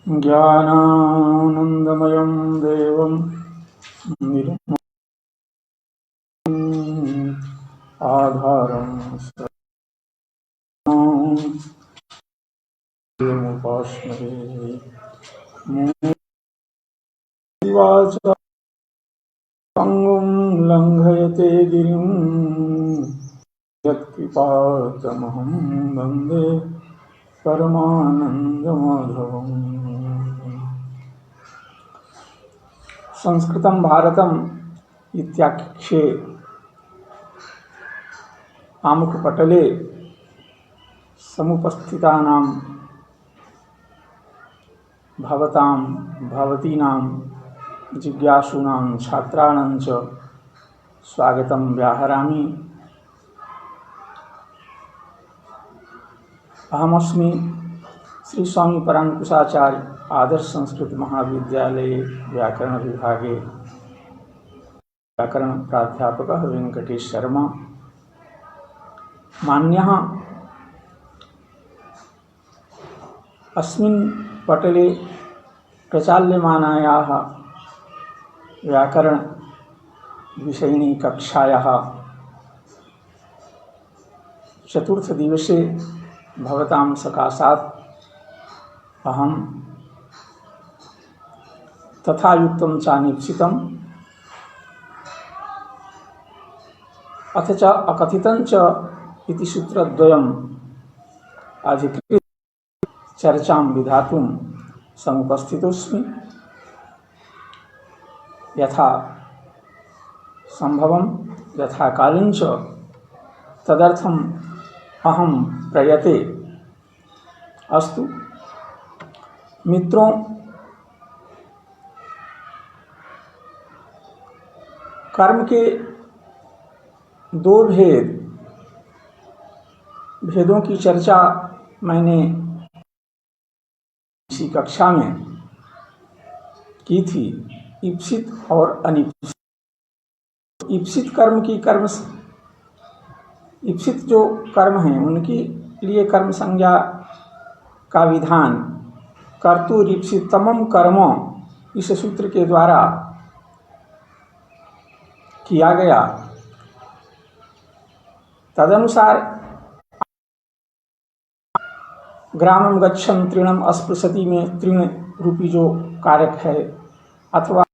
ज्ञानानन्दमयं देवं निर्मलम् आधारं सर्वमुपास्महे। मूर्तिवाचा पङ्गुं लङ्घयते गिरिं यत्कृपातमहं वन्दे परमानन्दमाधवम्। संस्कृतं भारतम् इत्याख्ये आमुखपटले समुपस्थितानां भवतां भवतीनां जिज्ञासूनां छात्राणां च स्वागतं व्याहरामि। अहमस्मि श्री स्वामी परांकुशाचार्य आदर्श संस्कृत महाविद्यालये व्याकरण विभागे व्याकरण प्राध्यापकः वेंकटेश शर्मा। मान्यः अस्मिन् पटले प्रचाल्यमानायाः व्याकरण विषयिणी कक्षायाः चतुर्थ दिवसे भवतां सकाशात् अहं तथा युक्तं चानिप्सितम् अथ च अकथितं च इति सूत्रद्वयम् अधिकृत्य चर्चां विधातुं समुपस्थितोऽस्मि। यथा संभवं यथा कालं च तदर्थम् अहं प्रयते अस्तु। मित्रों, कर्म के दो भेदों की चर्चा मैंने इसी कक्षा में की थी, ईप्सित और अनीप्सित। ईप्सित कर्म की ईप्सित जो कर्म हैं उनकी लिए कर्म संज्ञा का विधान कर्तुरीप्सितमं कर्म इस सूत्र के द्वारा किया गया। तदनुसार ग्रामं गच्छन् तृणम् अस्पृशति में तृण रूपी जो कारक है, अथवा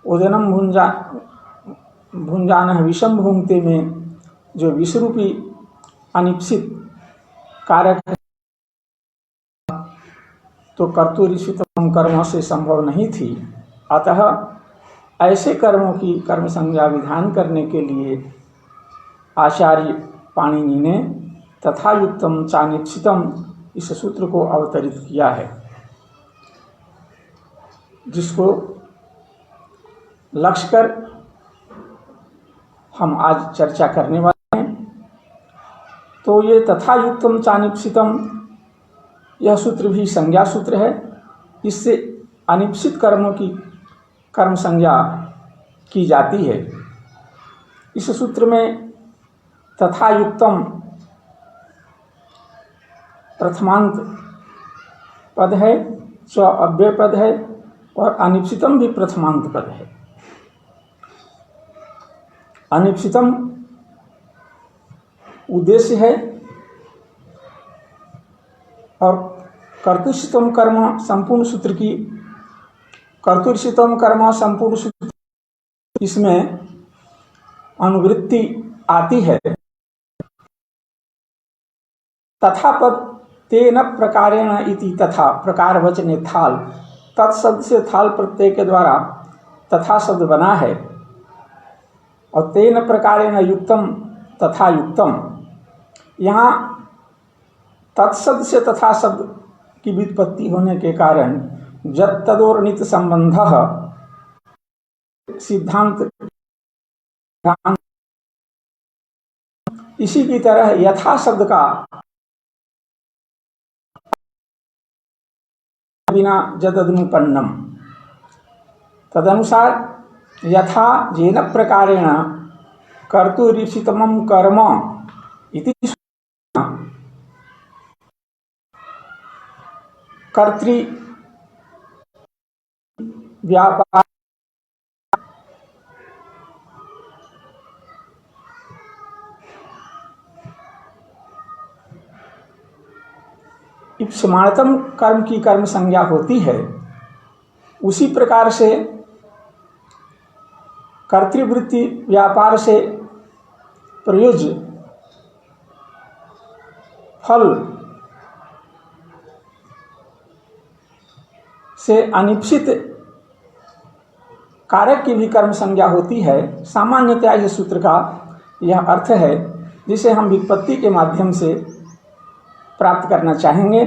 ओदनम भुंजानः विषम भुंक्ते में जो विष रूपी अनिप्सित कारक है, तो कर्तुरीप्सितम कर्म से संभव नहीं थी। अतः ऐसे कर्मों की कर्म संज्ञा विधान करने के लिए आचार्य पाणिनि ने तथा युक्तम चानिप्सितम इस सूत्र को अवतरित किया है, जिसको लक्ष्य कर हम आज चर्चा करने वाले हैं। तो ये तथा युक्तम चानिप्सितम यह सूत्र भी संज्ञा सूत्र है। इससे अनिप्सित कर्मों की कर्म संज्ञा की जाती है। इस सूत्र में तथा युक्तम प्रथमांत पद है, च अव्यय पद है, और अनिप्सितम भी प्रथमांत पद है। अनिप्सितम उद्देश्य है और कर्तुरीप्सितम कर्म संपूर्ण सूत्र की कर्तुरीप्सितम कर्म संपूर्ण सूत्र, इसमें अनुवृत्ति आती है। तथा पद तेन प्रकारेण इति, तथा प्रकार वचने थाल, तत्शब्द से थाल प्रत्यय के द्वारा तथा शब्द बना है, और तेन प्रकारेण युक्तम तथा युक्तम, यहाँ तत्शब्द से तथा शब्द की व्युत्पत्ति होने के कारण जत तदोर्नित संबंध सिद्धांत, इसी की तरह यथा शब्द का बिना जदनुपन्नम, तदनुसार यथा येन प्रकारेण कर्तुरीप्सितमं कर्म इति कर्तृ व्यापार इप्समाणतम कर्म की कर्म संज्ञा होती है, उसी प्रकार से कर्तृवृत्ति व्यापार से प्रयोज्य फल से अनिप्सित कारक की भी कर्म संज्ञा होती है। सामान्यतया इस सूत्र का यह अर्थ है जिसे हम व्युत्पत्ति के माध्यम से प्राप्त करना चाहेंगे।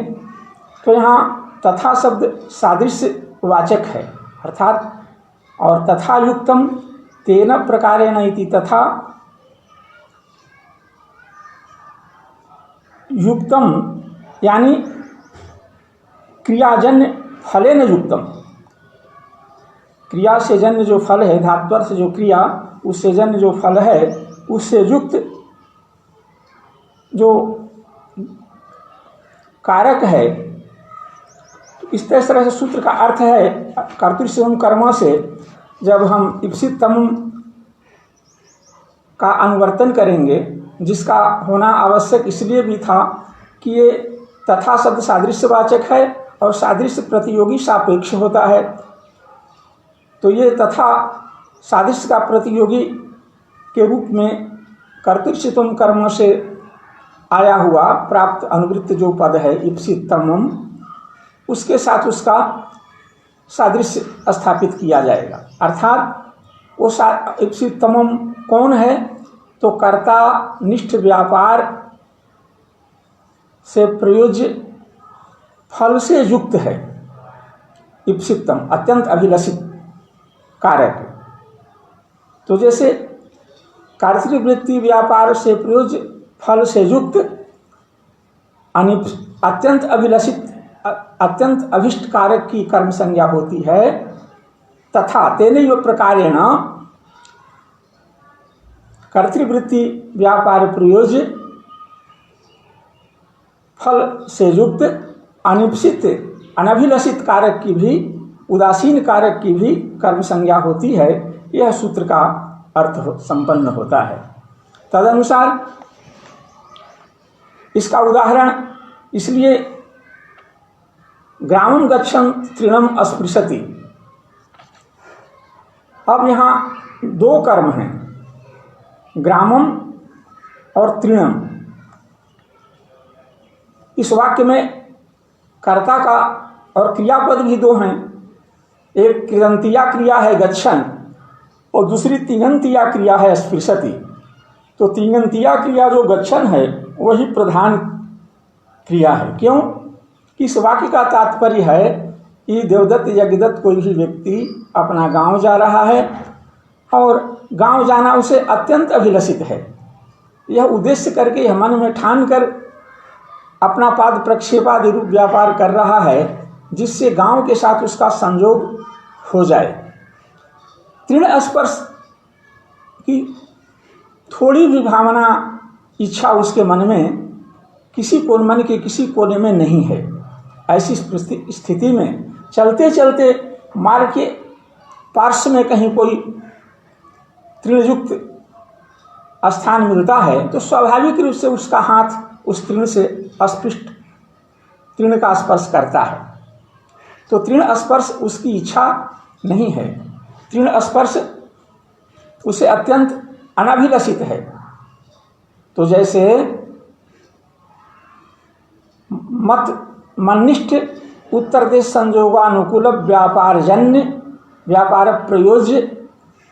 तो यहाँ तथा शब्द सादृश्य वाचक है, अर्थात और तथा युक्तम तेन प्रकारेण इति, तथा युक्तम यानी क्रियाजन्य फलेन युक्तम, क्रिया से जन्य जो फल है, धात्वर से जो क्रिया, उससे जन्य जो फल है, उससे युक्त जो कारक है। इस तरह से सूत्र का अर्थ है कर्तृ कर्म से जब हम इप्सित तम का अनुवर्तन करेंगे, जिसका होना आवश्यक इसलिए भी था कि ये तथा शब्द सादृश्यवाचक है और सादृश्य प्रतियोगी सापेक्ष होता है। तो ये तथा सादृश्य का प्रतियोगी के रूप में कर्तृत्व कर्म से आया हुआ प्राप्त अनुवृत्त जो पद है इप्सितमम, उसके साथ उसका सादृश्य स्थापित किया जाएगा। अर्थात वो इप्सितमम कौन है? तो कर्ता निष्ठ व्यापार से प्रयोज्य फल से युक्त है इप्सितम, अत्यंत अभिलषित कारक। तो जैसे कर्तृवृत्ति व्यापार से प्रयोज्य फल से युक्त अत्यंत अभिलषित अत्यंत अभिष्ट कारक की कर्म संज्ञा होती है, तथा तेनैव प्रकारेण कर्तृवृत्ति व्यापार प्रयोज्य फल से युक्त अनिप्सित अनभिलषित कारक की भी, उदासीन कारक की भी कर्म संज्ञा होती है। यह सूत्र का अर्थ संपन्न होता है। तदनुसार इसका उदाहरण इसलिए ग्रामं गच्छन् तृणम अस्पृशति। अब यहाँ दो कर्म हैं, ग्रामम और तृणम। इस वाक्य में कर्ता का और क्रियापद भी दो हैं। एक कृदंतिया क्रिया है गच्छन् और दूसरी तिङन्तिया क्रिया है स्पृशति। तो तिङन्तिया क्रिया जो गच्छन् है वही प्रधान क्रिया है। क्यों? इस वाक्य का तात्पर्य है कि देवदत्त यज्ञदत्त कोई भी व्यक्ति अपना गांव जा रहा है और गांव जाना उसे अत्यंत अभिलषित है। यह उद्देश्य करके यह मन में ठान कर अपना पाद प्रक्षेपादि रूप व्यापार कर रहा है, जिससे गांव के साथ उसका संयोग हो जाए। तृण स्पर्श की थोड़ी भी भावना, इच्छा उसके मन में मन के किसी कोने में नहीं है। ऐसी स्थिति में चलते चलते मार्ग के पार्श्व में कहीं कोई तृणयुक्त स्थान मिलता है तो स्वाभाविक रूप से उसका हाथ उस तृण से अस्पृष्ट तृण का स्पर्श करता है। तो तृण स्पर्श उसकी इच्छा नहीं है, तृण स्पर्श उसे अत्यंत अनभिलषित है। तो जैसे मन्निष्ठ उत्तर देश संयोगानुकूल व्यापारजन्य व्यापार प्रयोज्य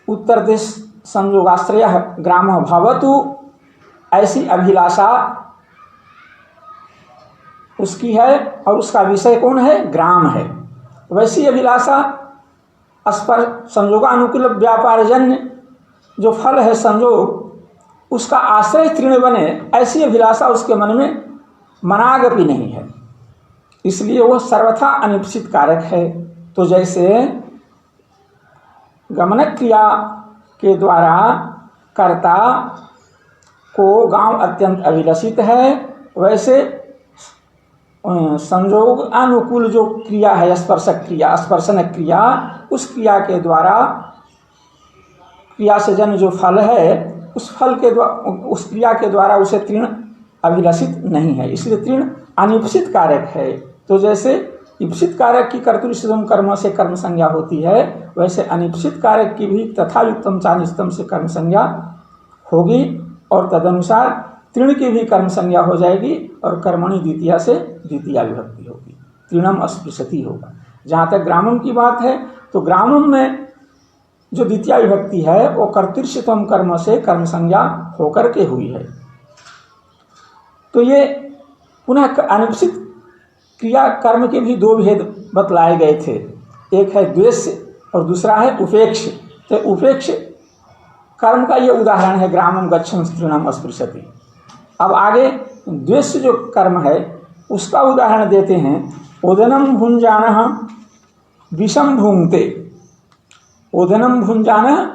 उत्तर देश संयोगाश्रय ग्राम भवतु, ऐसी अभिलाषा उसकी है और उसका विषय कौन है? ग्राम है। वैसी अभिलाषा स्पर्श संयोगानुकूल व्यापारजन्य जो फल है संयोग, उसका आश्रय तृण बने, ऐसी अभिलाषा उसके मन में मनागपि नहीं है। इसलिए वह सर्वथा अनिप्सित कारक है। तो जैसे गमन क्रिया के द्वारा कर्ता को गांव अत्यंत अभिलषित है, वैसे संयोग अनुकूल जो क्रिया है, स्पर्शक क्रिया, स्पर्शन क्रिया, उस क्रिया के द्वारा, क्रिया से जन्य जो फल है उस फल के द्वारा, उस क्रिया के द्वारा उसे तृण अभिलषित नहीं है, इसलिए तृण अनिप्सित कारक है। तो जैसे इप्सित कारक की कर्तृ कर्म से कर्म संज्ञा होती है, वैसे अनिप्सित कारक की भी तथा युक्तम चानिष्टम से कर्म संज्ञा होगी, और तदनुसार तृण की भी कर्म संज्ञा हो जाएगी, और कर्मणि द्वितीया से द्वितीया विभक्ति होगी, तृणम अस्पृशति होगा। जहाँ तक ग्रामम की बात है, तो ग्रामम में जो द्वितीया विभक्ति है वो कर्तृत्वम कर्म से कर्म संज्ञा होकर के हुई है। तो ये पुनः अनिप्सित क्रिया कर्म के भी दो भेद बतलाए गए थे, एक है द्वेष और दूसरा है उपेक्ष। तो उपेक्ष कर्म का ये उदाहरण है ग्रामम गच्छन् तृणम अस्पृशति। अब आगे द्वेष जो कर्म है उसका उदाहरण देते हैं, ओदनम भुंजानः विषम भुंक्ते। ओदनम भुंजानः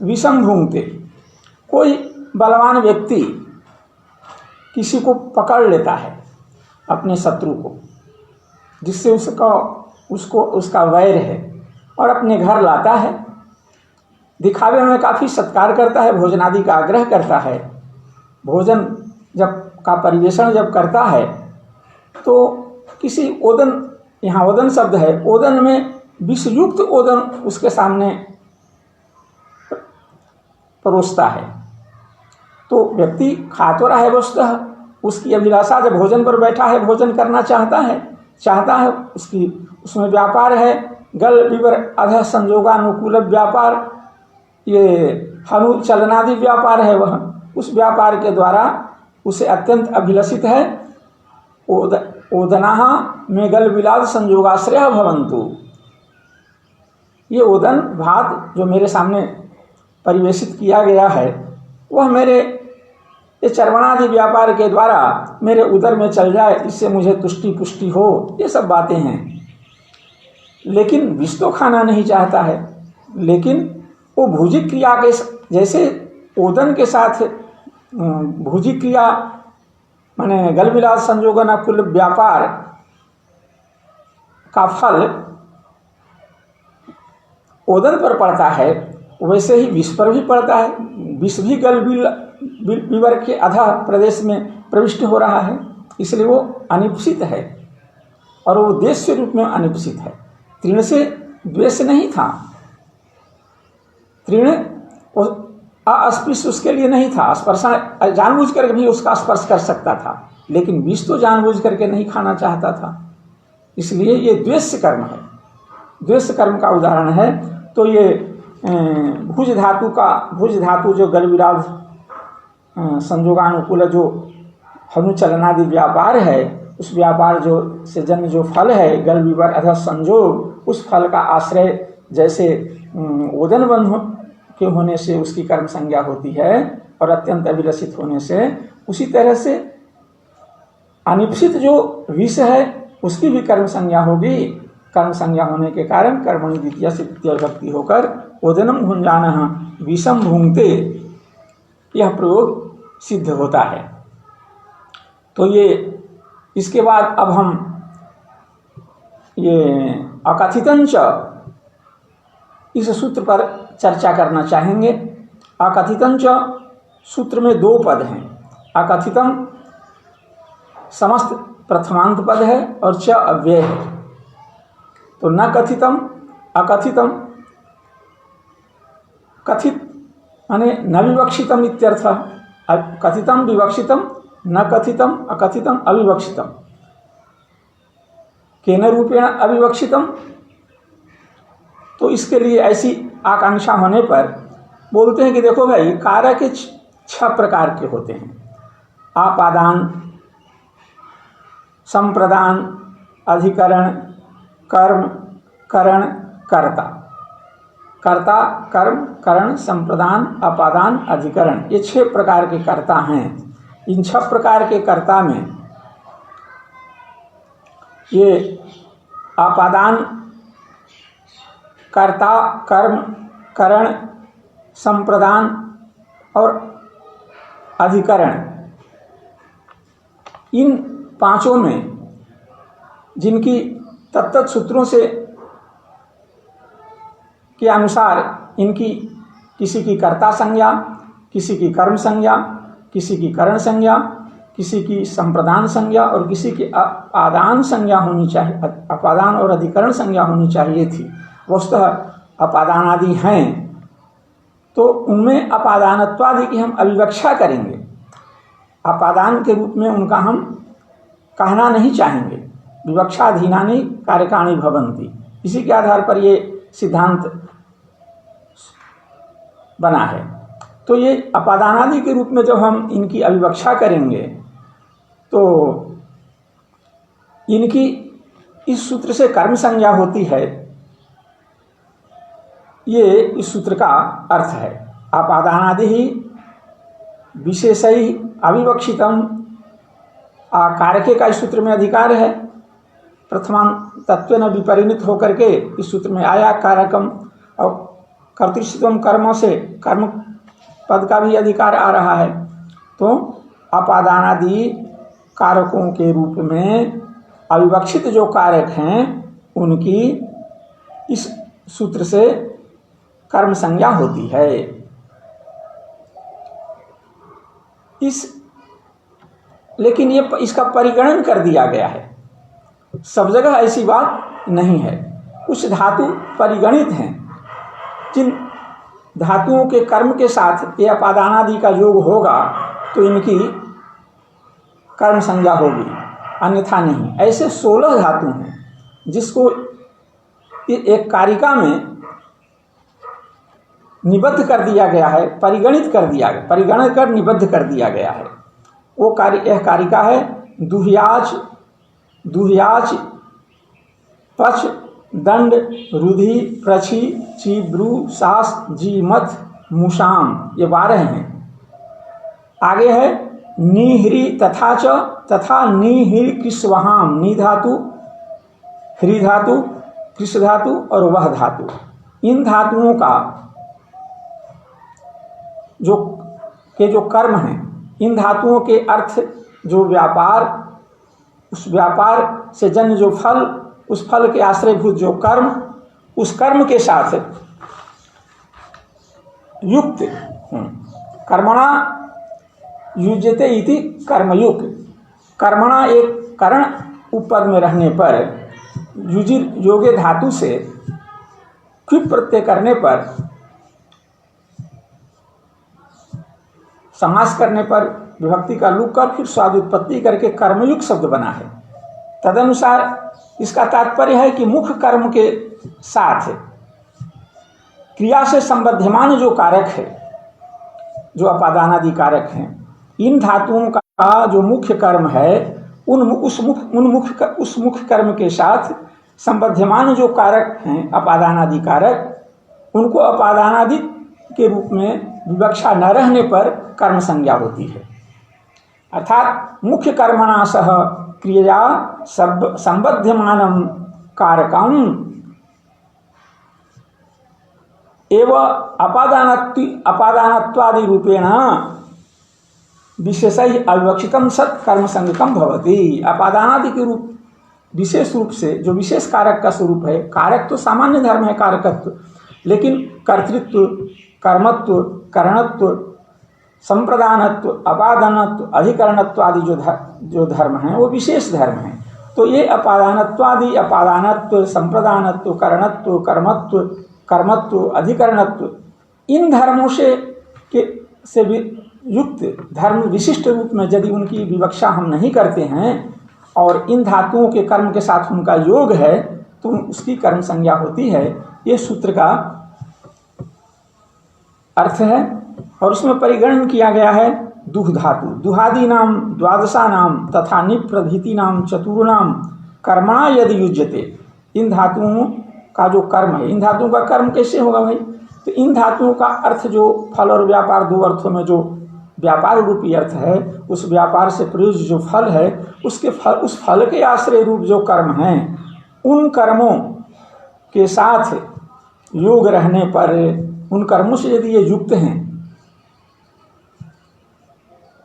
विषम भुंक्ते, कोई बलवान व्यक्ति किसी को पकड़ लेता है, अपने शत्रु को, जिससे उसका वैर है, और अपने घर लाता है, दिखावे में काफ़ी सत्कार करता है, भोजनादि का आग्रह करता है। भोजन जब का परिवेषण जब करता है तो किसी ओदन, यहाँ ओदन शब्द है, ओदन में विषयुक्त ओदन उसके सामने परोसता है, तो व्यक्ति खा तो रहा है वस्तुतः, उसकी अभिलाषा जब भोजन पर बैठा है, भोजन करना चाहता है, उसकी उसमें व्यापार है, गल विवर अधः संयोगानुकूल व्यापार, ये हनु चलनादि व्यापार है, वह उस व्यापार के द्वारा उसे अत्यंत अभिलषित है। ओदनाः में गल विलाद संयोगाश्रय भवन्तु, ये ओदन भात जो मेरे सामने परिवेशित किया गया है वह मेरे ये चर्वणादि व्यापार के द्वारा मेरे उदर में चल जाए, इससे मुझे तुष्टि पुष्टि हो, ये सब बातें हैं। लेकिन विष तो खाना नहीं चाहता है, लेकिन वो भुजी क्रिया के जैसे ओदन के साथ भुजी क्रिया माने गल विलास संयोगन कुल व्यापार का फल ओदन पर पड़ता है, वैसे ही विष पर भी पड़ता है। विष भी गल विवर के अधः प्रदेश में प्रविष्ट हो रहा है, इसलिए वो अनिप्सित है, और वो देश के रूप में अनिप्सित है। तृण से द्वेष नहीं था, तृण अस्पृश उसके लिए नहीं था, स्पर्शन जानबूझ कर भी उसका स्पर्श कर सकता था, लेकिन विष तो जानबूझ करके नहीं खाना चाहता था, इसलिए ये द्वेष कर्म है, द्वेष कर्म का उदाहरण है। तो ये भुज धातु जो गल विराध संयोगानुकूल जो हनु चलनादि व्यापार है, उस व्यापार जो से जन्य जो फल है गल विवर अधः संयोग, उस फल का आश्रय जैसे ओदन बंध के होने से उसकी कर्म संज्ञा होती है और अत्यंत अभिलषित होने से, उसी तरह से अनिप्सित जो विष है उसकी भी कर्म संज्ञा होगी। कर्म संज्ञा होने के कारण कर्मणि द्वितीया से तृतीया विभक्ति होकर ओदनम भुंजानः विषम भुंक्ते, यह प्रयोग सिद्ध होता है। तो ये इसके बाद अब हम ये अकथितंच इस सूत्र पर चर्चा करना चाहेंगे। अकथितंच सूत्र में दो पद हैं, अकथितम समस्त प्रथमांत पद है और च अव्यय है। तो न कथितम अकथितम, कथित माने न विवक्षितम इत्यर्थ, कथितम विवक्षितम, न कथितम अकथितम अविवक्षितम, केन रूपेण अविवक्षितम। तो इसके लिए ऐसी आकांक्षा होने पर बोलते हैं कि देखो भाई, कारक के 6 प्रकार के होते हैं, आपादान, संप्रदान, अधिकरण, कर्म, करण, कर्ता। कर्ता, कर्म, करण, संप्रदान, अपादान, अधिकरण, ये 6 प्रकार के कर्ता हैं। इन 6 प्रकार के कर्ता में ये आपादान, कर्ता, कर्म, करण, संप्रदान और अधिकरण, इन 5 में जिनकी तत्त सूत्रों से के अनुसार इनकी किसी की कर्ता संज्ञा, किसी की कर्म संज्ञा, किसी की करण संज्ञा, किसी की संप्रदान संज्ञा और किसी की अपादान संज्ञा होनी चाहिए, अपादान और अधिकरण संज्ञा होनी चाहिए थी। वस्तुतः अपादान आदि हैं तो उनमें अपादानत्वादि की हम अविवक्षा करेंगे, अपादान के रूप में उनका हम कहना नहीं चाहेंगे। विवक्षाधीनानि कारकाणि भवन्ति, इसी के आधार पर ये सिद्धांत बना है। तो ये अपादानादि के रूप में जब हम इनकी अविवक्षा करेंगे तो इनकी इस सूत्र से कर्म संज्ञा होती है, ये इस सूत्र का अर्थ है। अपादानादि ही विशेषै अविवक्षितम, कारके का इस सूत्र में अधिकार है। प्रथमान तत्व न विपरिणित होकर के इस सूत्र में आया कारकम, और कर्तृत्वम कर्म से कर्म पद का भी अधिकार आ रहा है। तो अपादानादि कारकों के रूप में अविवक्षित जो कारक हैं उनकी इस सूत्र से कर्म संज्ञा होती है। लेकिन ये इसका परिगणन कर दिया गया है, सब जगह ऐसी बात नहीं है। कुछ धातु परिगणित हैं, जिन धातुओं के कर्म के साथ ये अपादानादि का योग होगा तो इनकी कर्म संज्ञा होगी, अन्यथा नहीं। ऐसे 16 धातु हैं जिसको एक कारिका में निबद्ध कर दिया गया है, परिगणित कर दिया गया, परिगणन कर निबद्ध कर दिया गया है। वो यह कारिका है दुह्याच, दुह्याच, पच, दंड, रुधि, प्रछि, चीब्रू, सास, जीमथ, मुशाम, ये 12 हैं। आगे है निह्री तथा च, तथा निह्री कृष्वहाम, नी धातु, ह्री धातु, कृष्ण धातु और वह धातु। इन धातुओं का जो कर्म हैं, इन धातुओं के अर्थ जो व्यापार, उस व्यापार से जन्य जो फल, उस फल के आश्रयभूत जो कर्म, उस कर्म के साथ युक्त कर्मणा युज्यते इति कर्मयुक्त। कर्मणा एक करण उपपद में रहने पर युजिर योगे धातु से क्विप प्रत्यय करने पर, समास करने पर विभक्ति का लुक कर फिर स्वाद उत्पत्ति करके कर्मयुक्त शब्द बना है। तदनुसार इसका तात्पर्य है कि मुख्य कर्म के साथ क्रिया से संबद्धमान जो कारक है, जो अपादानादि कारक हैं, इन धातुओं का जो मुख्य कर्म है उस मुख्य कर्म के साथ संबद्धमान जो कारक हैं अपादानादि कारक, उनको अपादानादि के रूप में विवक्षा न रहने पर कर्म संज्ञा होती है। अर्थात मुख्य कर्मणा सह क्रिया संबध्यमानं कारकम एवं अपादानत्वादि रूपेण विशेषै अविवक्षितम सत् कर्म संज्ञकम भवति। अपादानादि के रूप विशेष रूप से जो विशेष कारक का स्वरूप है, कारक तो सामान्य धर्म है कारकत्व, लेकिन कर्तृत्व, कर्मत्व, करणत्व, संप्रदानत्व, अपादानत्व, अधिकरणत्व आदि जो धर्म हैं वो विशेष धर्म हैं। तो ये अपादानत्वादि, अपादानत्व, संप्रदानत्व, करणत्व, कर्मत्व, कर्मत्व, अधिकरणत्व, इन धर्मों से युक्त धर्म विशिष्ट रूप में यदि उनकी विवक्षा हम नहीं करते हैं और इन धातुओं के कर्म के साथ उनका योग है तो उसकी कर्म संज्ञा होती है। ये सूत्र का अर्थ है। और उसमें परिगणन किया गया है दुह धातु, दुहादि नाम द्वादशा नाम तथा निप्रभृति नाम चतुर्नाम कर्मणा यदि युज्यते। इन धातुओं का जो कर्म है, इन धातुओं का कर्म कैसे होगा भाई? तो इन धातुओं का अर्थ जो फल और व्यापार, दो अर्थों में जो व्यापार रूपी अर्थ है, उस व्यापार से प्रयुक्त जो फल है, उस फल के आश्रय रूप जो कर्म हैं, उन कर्मों के साथ योग रहने पर, उन कर्मों से यदि ये युक्त हैं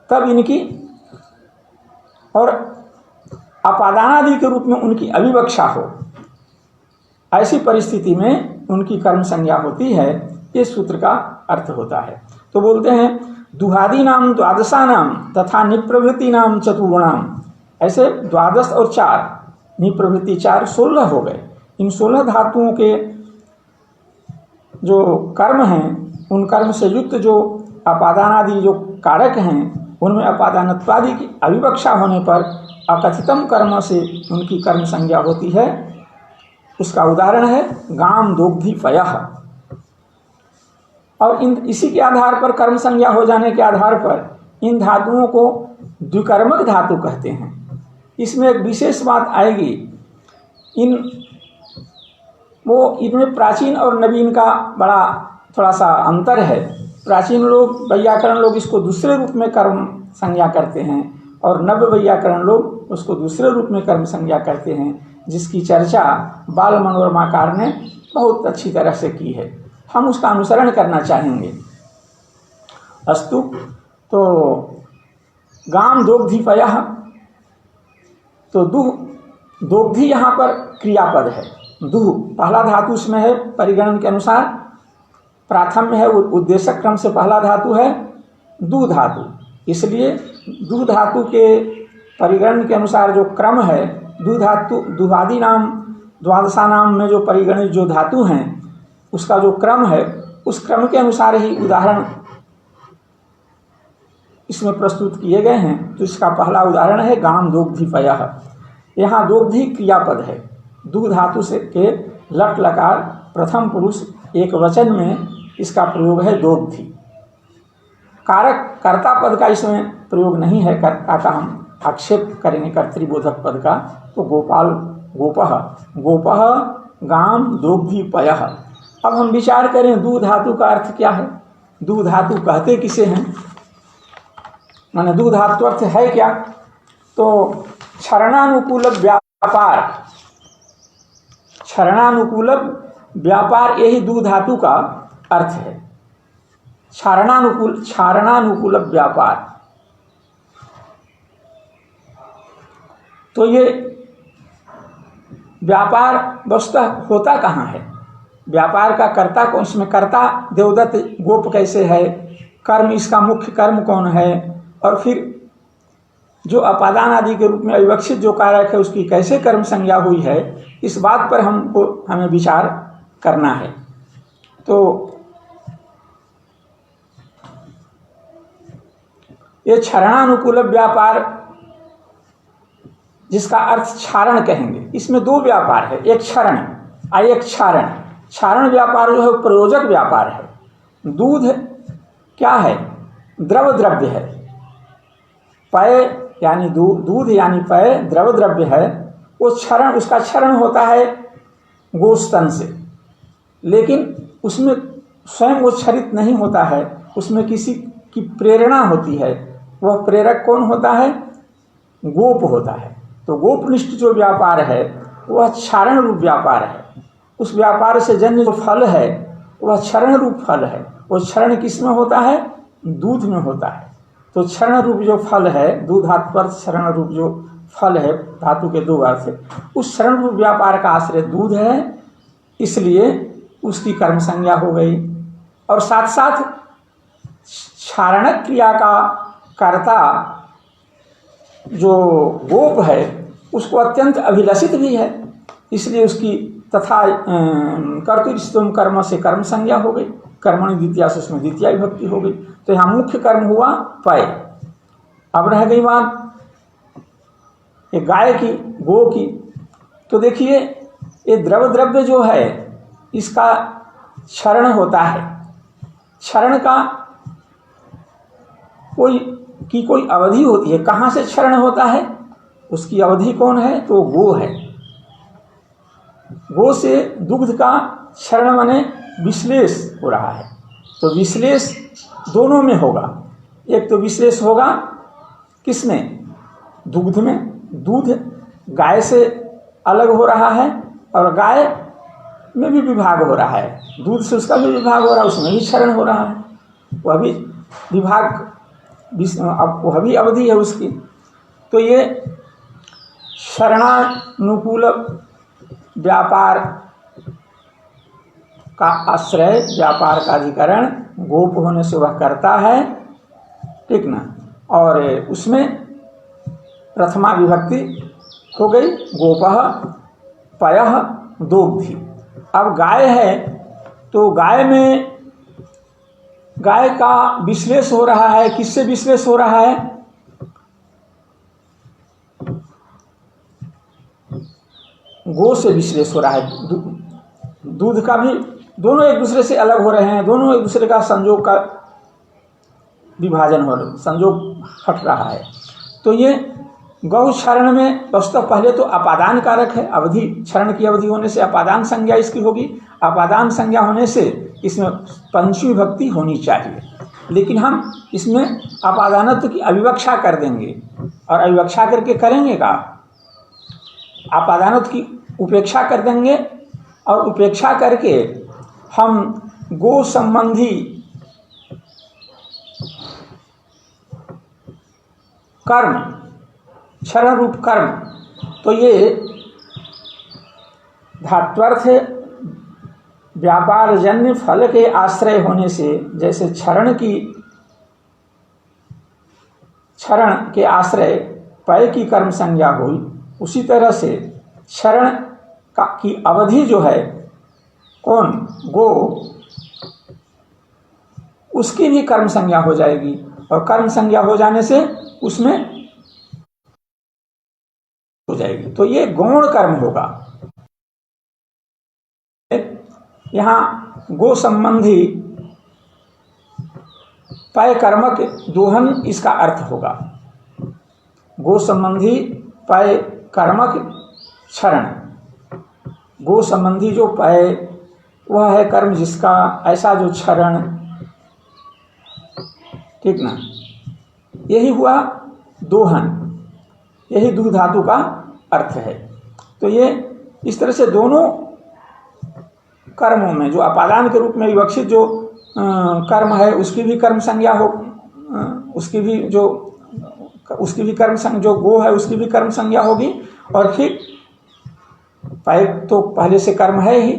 तब इनकी, और अपादानादि के रूप में उनकी अविवक्षा हो, ऐसी परिस्थिति में उनकी कर्म संज्ञा होती है। ये सूत्र का अर्थ होता है। तो बोलते हैं दुहादि नाम द्वादशा नाम तथा निप्रवृत्ति नाम चतुर्णाम, ऐसे द्वादश और 4, निप्रवृत्ति 4, 16 हो गए। इन 16 धातुओं के जो कर्म हैं, उन कर्म से युक्त जो अपादानादि जो कारक हैं, उनमें अपादानत्वादि की अविवक्षा होने पर अकथितम कर्म से उनकी कर्म संज्ञा होती है। उसका उदाहरण है गाम दोग्धि पयः। और इसी के आधार पर, कर्म संज्ञा हो जाने के आधार पर इन धातुओं को द्विकर्मक धातु कहते हैं। इसमें एक विशेष बात आएगी, इनमें प्राचीन और नवीन का बड़ा थोड़ा सा अंतर है। प्राचीन लोग, वैयाकरण लोग इसको दूसरे रूप में कर्म संज्ञा करते हैं और नव वैयाकरण लोग उसको दूसरे रूप में कर्म संज्ञा करते हैं, जिसकी चर्चा बाल मनोरमाकार ने बहुत अच्छी तरह से की है। हम उसका अनुसरण करना चाहेंगे। अस्तु, तो गाम दोग्धि पयः, तो दोग्धि यहाँ पर क्रियापद है। दुह पहला धातु उसमें है परिगणन के अनुसार, प्राथम में है, उद्देशक क्रम से पहला धातु है दु धातु। इसलिए दु धातु के परिगणन के अनुसार जो क्रम है, दु धातु दुहादि नाम द्वादशा नाम में जो परिगणित जो धातु हैं, उसका जो क्रम है, उस क्रम के अनुसार ही उदाहरण इसमें प्रस्तुत किए गए हैं। तो इसका पहला उदाहरण है गाम दोग्धि पयः। यहाँ दोग्धि क्रियापद है। दु धातु से के लट लकार प्रथम पुरुष एक वचन में इसका प्रयोग है दोग्धि। कारक कर्ता पद का इसमें प्रयोग नहीं है, कर्ता का हम आक्षेप करेंगे, कर्तृबोधक पद का। तो गोपाल गोपः, गोपः गाम दोग्धि पयः। अब हम विचार करें दु धातु का अर्थ क्या है। दु धातु कहते किसे हैं, माने दु धातु अर्थ है क्या। तो क्षरणानुकूल व्यापार, क्षरणानुकूल व्यापार, यही दु धातु का अर्थ है। क्षरणानुकूल व्यापार। तो ये व्यापार वस्तुतः होता कहाँ है, व्यापार का कर्ता कौन, इसमें कर्ता देवदत्त गोप कैसे है, कर्म इसका मुख्य कर्म कौन है, और फिर जो अपादान आदि के रूप में अविवक्षित जो कारक है उसकी कैसे कर्म संज्ञा हुई है, इस बात पर हमें विचार करना है। तो ये क्षरणानुकूल व्यापार, जिसका अर्थ क्षारण कहेंगे, इसमें दो व्यापार है, एक क्षरण और एक क्षारण। क्षारण व्यापार जो है प्रयोजक व्यापार है। दूध क्या है, द्रव द्रव्य है। पय यानी दूध यानी पय द्रव द्रव्य है। वो क्षरण, उसका क्षरण होता है गोस्तन से, लेकिन उसमें स्वयं वो क्षरित नहीं होता है, उसमें किसी की प्रेरणा होती है। वह प्रेरक कौन होता है, गोप होता है। तो गोपनिष्ठ जो व्यापार है वह क्षारण रूप व्यापार है। उस व्यापार से जन्य जो फल है वह क्षरण रूप फल है। वो क्षरण किस में होता है, दूध में होता है। तो क्षरण रूप जो फल है, दूध धातु पर क्षरण रूप जो फल है, धातु के दो अर्थ है, उस क्षरण रूप व्यापार का आश्रय दूध है, इसलिए उसकी कर्म संज्ञा हो गई। और साथ साथ क्षारण क्रिया का कर्ता जो गोप है उसको अत्यंत अभिलषित भी है, इसलिए उसकी तथा कर्तृत्व कर्म से कर्म संज्ञा हो गई। कर्मणि द्वितीया से उसमें द्वितीया विभक्ति हो गई। तो यहाँ मुख्य कर्म हुआ पय। अब रह गई बात ये गाय की, गो की। तो देखिए ये द्रव द्रव्य जो है इसका क्षरण होता है। क्षरण का कोई अवधि होती है। कहाँ से क्षरण होता है, उसकी अवधि कौन है, तो गो है। गो से दुग्ध का क्षरण माने विश्लेष हो रहा है। तो विश्लेष दोनों में होगा। एक तो विश्लेष होगा किसमें, दुग्ध में। दूध गाय से अलग हो रहा है और गाय में भी विभाग हो रहा है। दूध से उसका भी विभाग हो रहा है, उसमें भी क्षरण हो रहा है। वह भी विभाग, वह भी अवधि है उसकी। तो ये शरणानुकूल व्यापार का आश्रय, व्यापार का अधिकरण गोप होने से वह करता है, ठीक ना। और उसमें प्रथमा विभक्ति हो गई, गोपः पयः दोग्धी। अब गाय है तो गाय में गाय का विश्लेष हो रहा है, किससे विश्लेष हो रहा है? गो से विश्लेष हो रहा है। दूध का भी, दोनों एक दूसरे से अलग हो रहे हैं, दोनों एक दूसरे का संयोग का विभाजन हो, संयोग हट रहा है। तो ये गौ क्षरण में वस्तुतः पहले तो अपादान कारक है, अवधि, क्षरण की अवधि होने से अपादान संज्ञा इसकी होगी। अपादान संज्ञा होने से इसमें पंचमी विभक्ति होनी चाहिए, लेकिन हम इसमें अपादानत्व की अविवक्षा कर देंगे। और अविवक्षा करके करेंगे का, अपादानत्व की उपेक्षा कर देंगे, और उपेक्षा करके हम गो संबंधी कर्म, क्षरण रूप कर्म, तो ये धात्वर्थ व्यापार जन्य फल के आश्रय होने से, जैसे क्षरण के आश्रय पय की कर्म संज्ञा हुई, उसी तरह से क्षरण की अवधि जो है कौन, गो, उसकी भी कर्म संज्ञा हो जाएगी। और कर्म संज्ञा हो जाने से उसमें हो जाएगी, तो ये गौण कर्म होगा। यहाँ गो संबंधी पय कर्मक दोहन इसका अर्थ होगा। गो संबंधी पय कर्मक क्षरण, गो संबंधी जो पय वह है कर्म जिसका ऐसा जो क्षरण, ठीक ना, यही हुआ दोहन, यही दू धातु का अर्थ है। तो ये इस तरह से दोनों कर्मों में जो अपादान के रूप में विवक्षित जो कर्म है उसकी भी कर्म संज्ञा हो, उसकी भी कर्म संज्ञा, जो गो है उसकी भी कर्म संज्ञा होगी। और फिर पय तो पहले से कर्म है ही,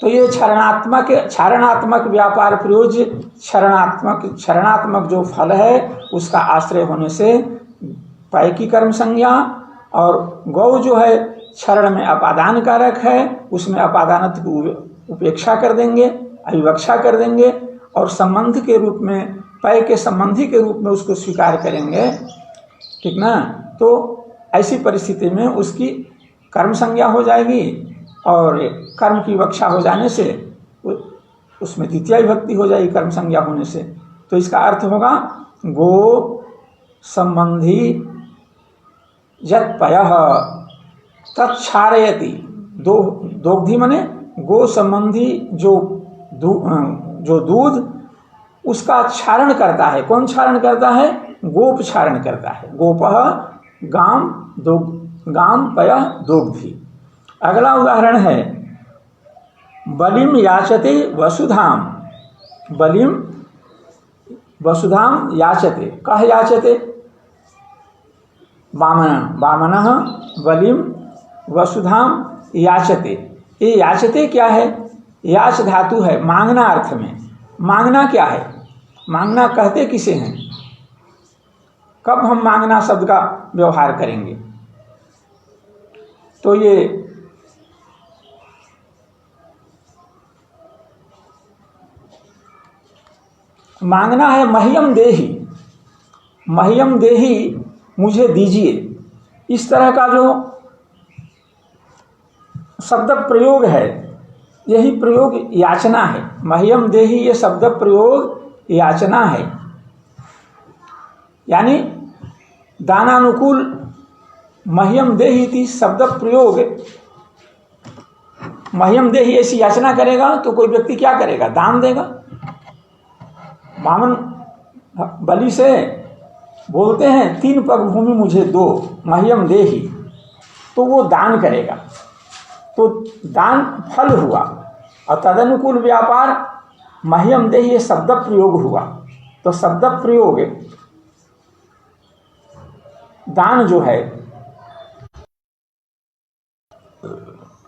तो ये क्षरणात्मक व्यापार प्रयोज्य क्षरणात्मक जो फल है उसका आश्रय होने से पय की कर्म संज्ञा, और गौ जो है क्षरण में अपादान कारक है, उसमें अपादानत्व की उपेक्षा कर देंगे, अविवक्षा कर देंगे, और संबंध के रूप में, पय के संबंधी के रूप में उसको स्वीकार करेंगे, ठीक ना। तो ऐसी परिस्थिति में उसकी कर्म संज्ञा हो जाएगी, और कर्म की विवक्षा हो जाने से उसमें द्वितीय विभक्ति हो जाएगी कर्म संज्ञा होने से। तो इसका अर्थ होगा गो संबंधी यत् पयः तत्क्षारयति, दोग्धी मने गो संबंधी जो दूध उसका क्षारण करता है। कौन क्षारण करता है? गोप क्षारण करता है। गोपः गाम पयः दोग्धी। अगला उदाहरण है बलिम याचते वसुधाम। बलिम वसुधाम याचते, कह याचते? वामनः बलिम वसुधाम याचते। ये याचते क्या है? याच धातु है, मांगना अर्थ में। मांगना क्या है? मांगना कहते किसे हैं? कब हम मांगना शब्द का व्यवहार करेंगे? तो ये मांगना है मह्यम देहि, मह्यम देहि मुझे दीजिए। इस तरह का जो शब्द प्रयोग है, यही प्रयोग याचना है। मह्यम देहि ये शब्द प्रयोग याचना है, यानी दानानुकूल मह्यम देहि इति शब्द प्रयोग। मह्यम देहि ऐसी याचना करेगा तो कोई व्यक्ति क्या करेगा? दान देगा। वामन बलि से बोलते हैं 3 पग भूमि मुझे दो, मह्यम देहि, तो वो दान करेगा। तो दान फल हुआ, और तदनुकूल व्यापार मह्यम देहि ये शब्द प्रयोग हुआ। तो शब्द प्रयोग दान जो है,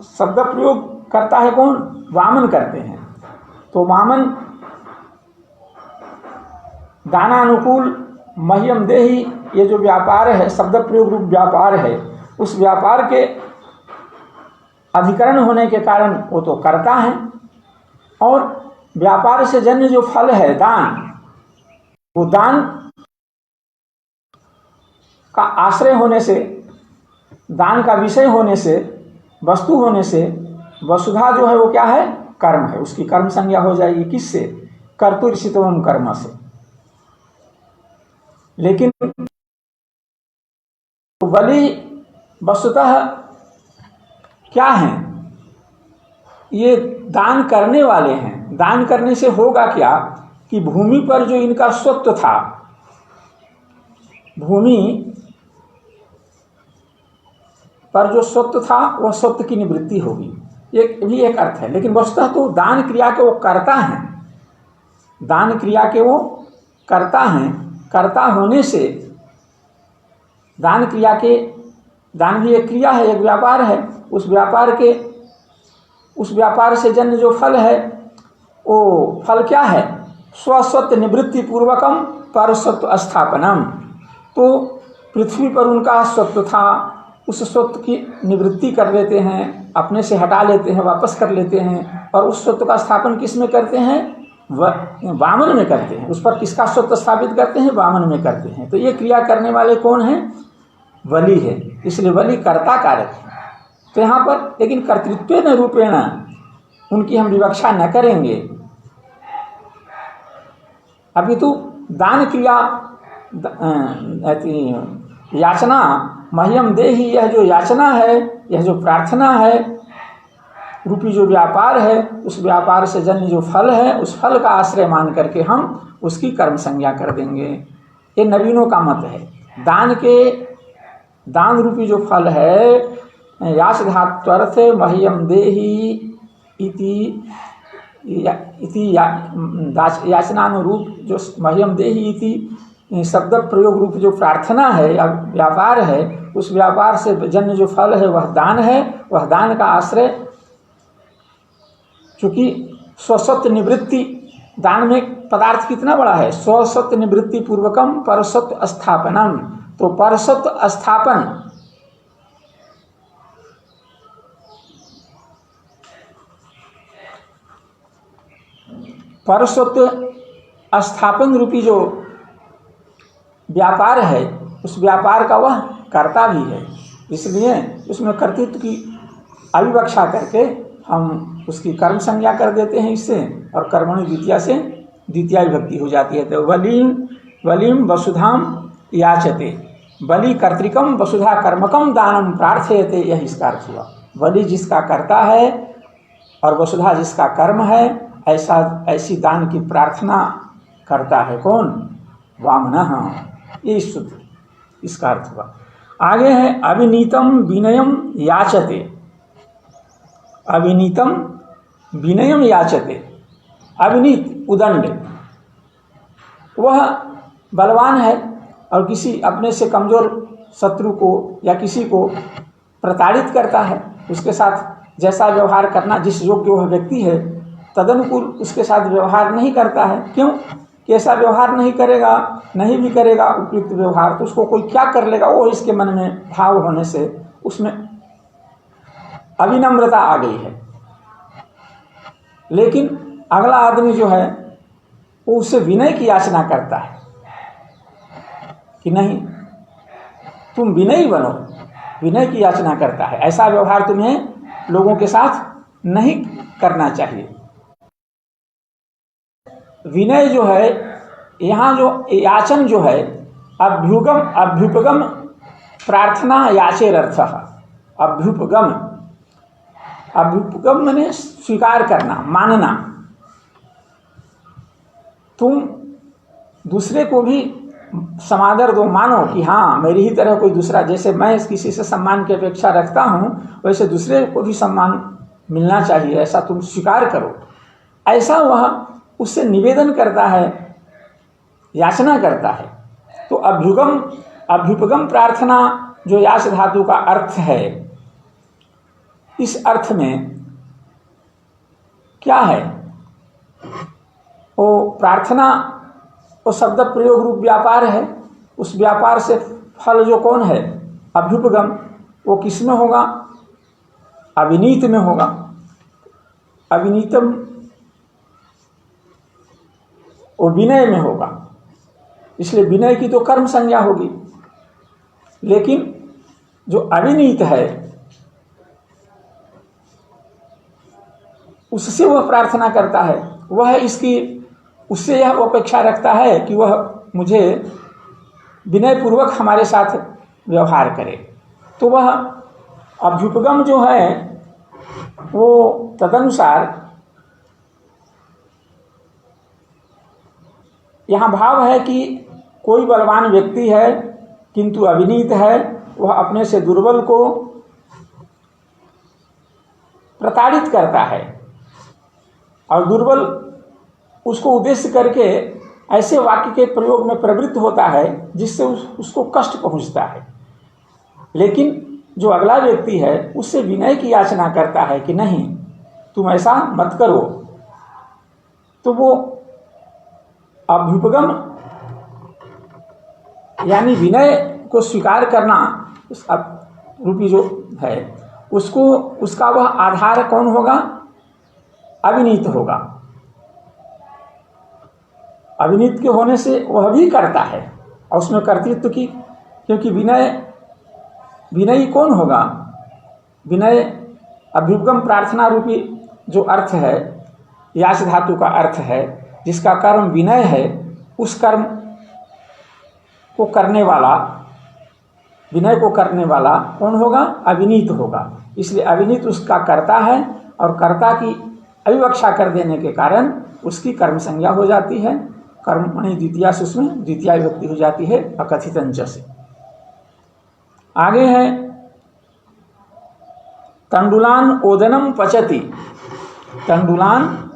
शब्द प्रयोग करता है कौन? वामन करते हैं। तो वामन दानानुकूल मह्यम देहि, ये जो व्यापार है, शब्द प्रयोग रूप व्यापार है, उस व्यापार के अधिकरण होने के कारण वो तो करता है, और व्यापार से जन्य जो फल है दान, वो दान का आश्रय होने से, दान का विषय होने से, वस्तु होने से वसुधा जो है वो क्या है? कर्म है। उसकी कर्म संज्ञा हो जाएगी किससे? कर्तुर्षितवम कर्म से। लेकिन बलि वस्तुतः क्या है? ये दान करने वाले हैं। दान करने से होगा क्या कि भूमि पर जो इनका स्वत्व था, भूमि पर जो स्वत्व था वह स्वत्व की निवृत्ति होगी, ये भी एक अर्थ है। लेकिन वस्तुतः तो दान क्रिया के वो करता है, दान क्रिया के वो करता हैं। कर्ता होने से दान क्रिया के, दान भी एक क्रिया है, एक व्यापार है। उस व्यापार से जन्य जो फल है, वो फल क्या है? स्वस्वत्व निवृत्ति पूर्वकम परसत्व स्थापनम। तो पृथ्वी पर उनका स्वत्व था, उस स्वत्व की निवृत्ति कर लेते हैं, अपने से हटा लेते हैं, वापस कर लेते हैं, और उस स्वत्व का स्थापन किस में करते हैं? वामन में करते हैं। उस पर किसका स्वत्व स्थापित करते हैं? वामन में करते हैं। तो ये क्रिया करने वाले कौन हैं? बलि है। इसलिए बलि कर्ता कारक है। तो यहाँ पर लेकिन कर्तृत्व न रूपेण उनकी हम विवक्षा न करेंगे। अभी तो दान क्रिया याचना मह्यम देहि, यह जो याचना है, यह जो प्रार्थना है रूपी जो व्यापार है, उस व्यापार से जन्य जो फल है, उस फल का आश्रय मान करके हम उसकी कर्म संज्ञा कर देंगे। ये नवीनों का मत है। दान रूपी जो फल है, याच धात्वर्थ मह्यम देहि इति याचनानुरूप जो मह्यम देहि इति शब्द प्रयोग रूप जो प्रार्थना है या व्यापार है, उस व्यापार से जन्य जो फल है वह दान है। वह दान का आश्रय, चूंकि स्वसत्व निवृत्ति, दान में पदार्थ कितना बड़ा है? स्वसत्व निवृत्ति पूर्वकम परसत्व स्थापनम। तो परसत्व स्थापन, परसत्व स्थापन रूपी जो व्यापार है, उस व्यापार का वह कर्ता भी है। इसलिए उसमें कर्तृत्व की अविवक्षा करके हम उसकी कर्म संज्ञा कर देते हैं इससे, और कर्मणि द्वितीया से द्वितीया विभक्ति हो जाती है। तो बलिम वसुधाम याचते, बलि कर्तृकम वसुधा कर्मकम दानम प्रार्थयते, यह इसका अर्थ हुआ। बलि जिसका कर्ता है और वसुधा जिसका कर्म है, ऐसी दान की प्रार्थना करता है कौन? वामनः। ये शुद्ध इसका अर्थ हुआ। आगे है अविनीतम विनयम याचते। अविनीतम विनयम याचते। अविनीत उदंड, वह बलवान है और किसी अपने से कमजोर शत्रु को या किसी को प्रताड़ित करता है, उसके साथ जैसा व्यवहार करना जिस योग्य वह व्यक्ति है तदनुकूल उसके साथ व्यवहार नहीं करता है। क्यों? कैसा व्यवहार नहीं करेगा? नहीं भी करेगा उपयुक्त व्यवहार तो उसको कोई क्या कर लेगा, वो इसके मन में भाव होने से उसमें अविनम्रता आ गई है। लेकिन अगला आदमी जो है वो उससे विनय की याचना करता है कि नहीं तुम विनयी बनो, विनय की याचना करता है। ऐसा व्यवहार तुम्हें लोगों के साथ नहीं करना चाहिए। विनय जो है, यहाँ जो याचन जो है अभ्युपगम प्रार्थना याचेर अर्थ। अभ्युपगम माने स्वीकार करना, मानना। तुम दूसरे को भी समादर दो, मानो कि हाँ मेरी ही तरह कोई दूसरा, जैसे मैं किसी से सम्मान की अपेक्षा रखता हूँ वैसे दूसरे को भी सम्मान मिलना चाहिए, ऐसा तुम स्वीकार करो। ऐसा वह उससे निवेदन करता है, याचना करता है। तो अभ्युपगम प्रार्थना जो यास धातु का अर्थ है, इस अर्थ में क्या है? वो प्रार्थना वो शब्द प्रयोग रूप व्यापार है। उस व्यापार से फल जो कौन है? अभ्युपगम। वो किस में होगा? अविनीत में होगा। अविनीतम वो विनय में होगा, इसलिए विनय की तो कर्म संज्ञा होगी। लेकिन जो अविनीत है उससे वह प्रार्थना करता है, वह इसकी उससे यह अपेक्षा रखता है कि वह मुझे विनय पूर्वक हमारे साथ व्यवहार करे। तो वह अभ्युपगम जो है वो तदनुसार यहाँ भाव है कि कोई बलवान व्यक्ति है किंतु अविनीत है, वह अपने से दुर्बल को प्रताड़ित करता है और दुर्बल उसको उद्देश्य करके ऐसे वाक्य के प्रयोग में प्रवृत्त होता है जिससे उसको कष्ट पहुंचता है। लेकिन जो अगला व्यक्ति है उससे विनय की याचना करता है कि नहीं तुम ऐसा मत करो, तो वो अभ्युपगम यानी विनय को स्वीकार करना उस रूपी जो है उसको उसका वह आधार कौन होगा? अविनीत होगा। अविनीत के होने से वह भी करता है और उसमें कर्तृत्व की, क्योंकि विनयी कौन होगा? विनय अभ्युपगम प्रार्थना रूपी जो अर्थ है, यास धातु का अर्थ है, जिसका कर्म विनय है, उस कर्म को करने वाला, विनय को करने वाला कौन होगा? अविनीत होगा। इसलिए अविनीत उसका कर्ता है और कर्ता की अविवक्षा कर देने के कारण उसकी कर्म संज्ञा हो जाती है। कर्मणि द्वितीया से उसमें द्वितीया विभक्ति हो जाती है अकथितंच से। आगे है तंडुलान ओदनम पचति। तंडुलान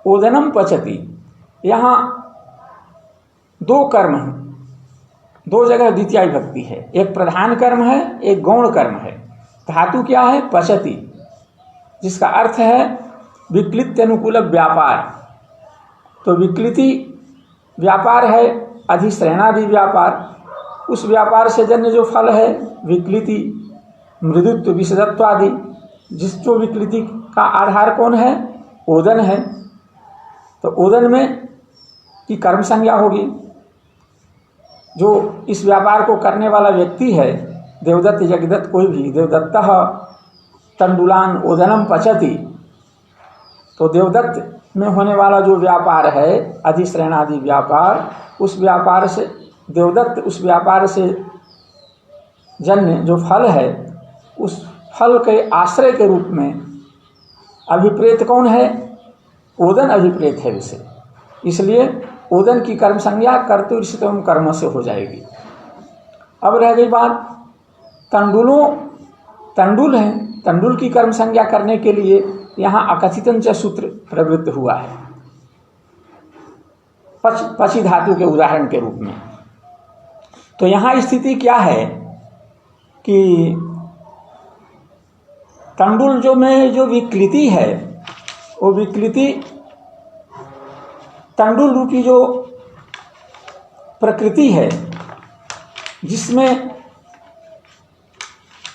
ओदनम पचति, यहाँ दो कर्म हैं, दो जगह द्वितीया विभक्ति है। एक प्रधान कर्म है, एक गौण कर्म है। धातु क्या है? पचति, जिसका अर्थ है विक्लित अनुकूल व्यापार। तो विक्लिति व्यापार है, अधिश्रयणादि व्यापार। उस व्यापार से जन्य जो फल है विक्लिति, मृदुत्व, विषदत्व आदि, जिस जो विक्लिति का आधार कौन है? ओदन है। तो ओदन में की कर्म संज्ञा होगी। जो इस व्यापार को करने वाला व्यक्ति है, देवदत्त यज्ञदत्त कोई भी, देवदत्तः तंडुलान ओदनम पचति, तो देवदत्त में होने वाला जो व्यापार है अधिश्रयणादि व्यापार, उस व्यापार से देवदत्त, उस व्यापार से जन्य जो फल है उस फल के आश्रय के रूप में अभिप्रेत कौन है? ओदन अभिप्रेत है विषय। इसलिए ओदन की कर्म संज्ञा कर्तुर्षितम कर्म से हो जाएगी। अब रह गई बात तंडुलों, तंडुल है, तंडुल की कर्म संज्ञा करने के लिए यहाँ अकथितंच सूत्र प्रवृत्त हुआ है पची धातु के उदाहरण के रूप में। तो यहाँ स्थिति क्या है कि तंडुल जो में जो विकृति है, वो विकृति तंडुल रूपी जो प्रकृति है जिसमें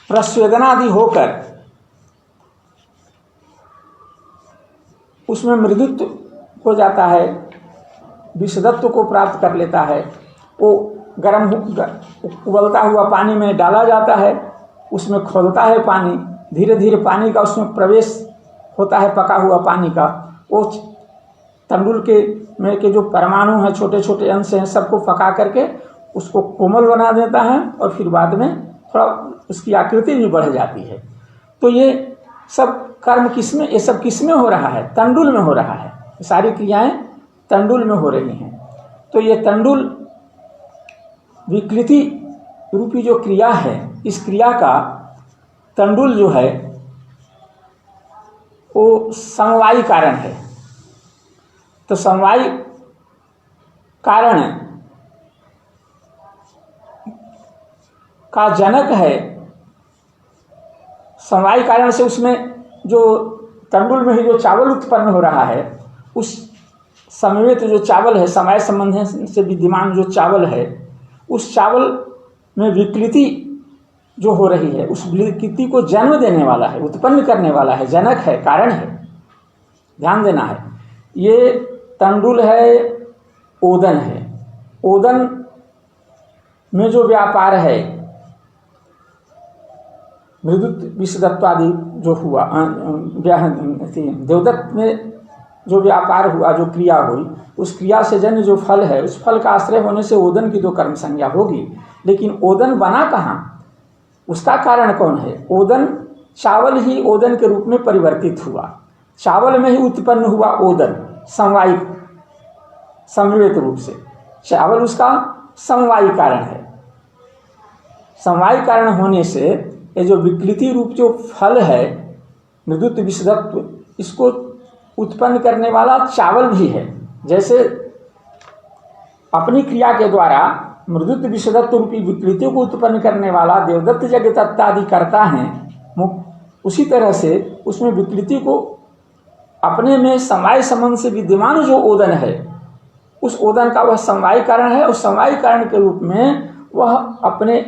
प्रस्वेदनादि होकर उसमें मृदुत्व हो जाता है, विषदत्व को प्राप्त कर लेता है। वो गर्म उबलता हुआ पानी में डाला जाता है, उसमें खोलता है पानी, धीरे धीरे पानी का उसमें प्रवेश होता है, पका हुआ पानी का। वो तंडुल के में के जो परमाणु हैं, छोटे छोटे अंश हैं, सबको पका करके उसको कोमल बना देता है और फिर बाद में थोड़ा उसकी आकृति भी बढ़ जाती है। तो ये सब कर्म किसमें, ये सब किसमें हो रहा है? तंडुल में हो रहा है। सारी क्रियाएं तंडुल में हो रही हैं। तो ये तंडुल विकृति रूपी जो क्रिया है, इस क्रिया का तंडुल जो है वो समवायी कारण है। तो समवायी कारण का जनक है, समवायी कारण से उसमें जो तंडुल में ही जो चावल उत्पन्न हो रहा है, उस समवेत जो चावल है, समय संबंध से विद्यमान जो चावल है, उस चावल में विकृति जो हो रही है, उस विकृति को जन्म देने वाला है, उत्पन्न करने वाला है, जनक है, कारण है, ध्यान देना है। ये तंडुल है, ओदन है। ओदन में जो व्यापार है, मृदुत्व विषदत्व आदि जो हुआ, देवदत्त में जो व्यापार हुआ, जो क्रिया हुई, उस क्रिया से जन्य जो फल है, उस फल का आश्रय होने से ओदन की तो कर्म संज्ञा होगी। लेकिन ओदन बना कहाँ, उसका कारण कौन है? ओदन, चावल ही ओदन के रूप में परिवर्तित हुआ, चावल में ही उत्पन्न हुआ ओदन, समवायी समवेत रूप से। चावल उसका समवायी कारण है। समवायी कारण होने से ये जो विकृति रूप जो फल है, मृदुत्व विषदत्व, इसको उत्पन्न करने वाला चावल भी है। जैसे अपनी क्रिया के द्वारा मृदुत्व विषदत्व रूपी विकृतियों को उत्पन्न करने वाला देवदत्त यज्ञ तत्तादि करता है, उसी तरह से उसमें विकृति को अपने में समवाय संबंध से विद्यमान जो ओदन है, उस ओदन का वह समवायी कारण है। उस समवायी कारण के रूप में वह अपने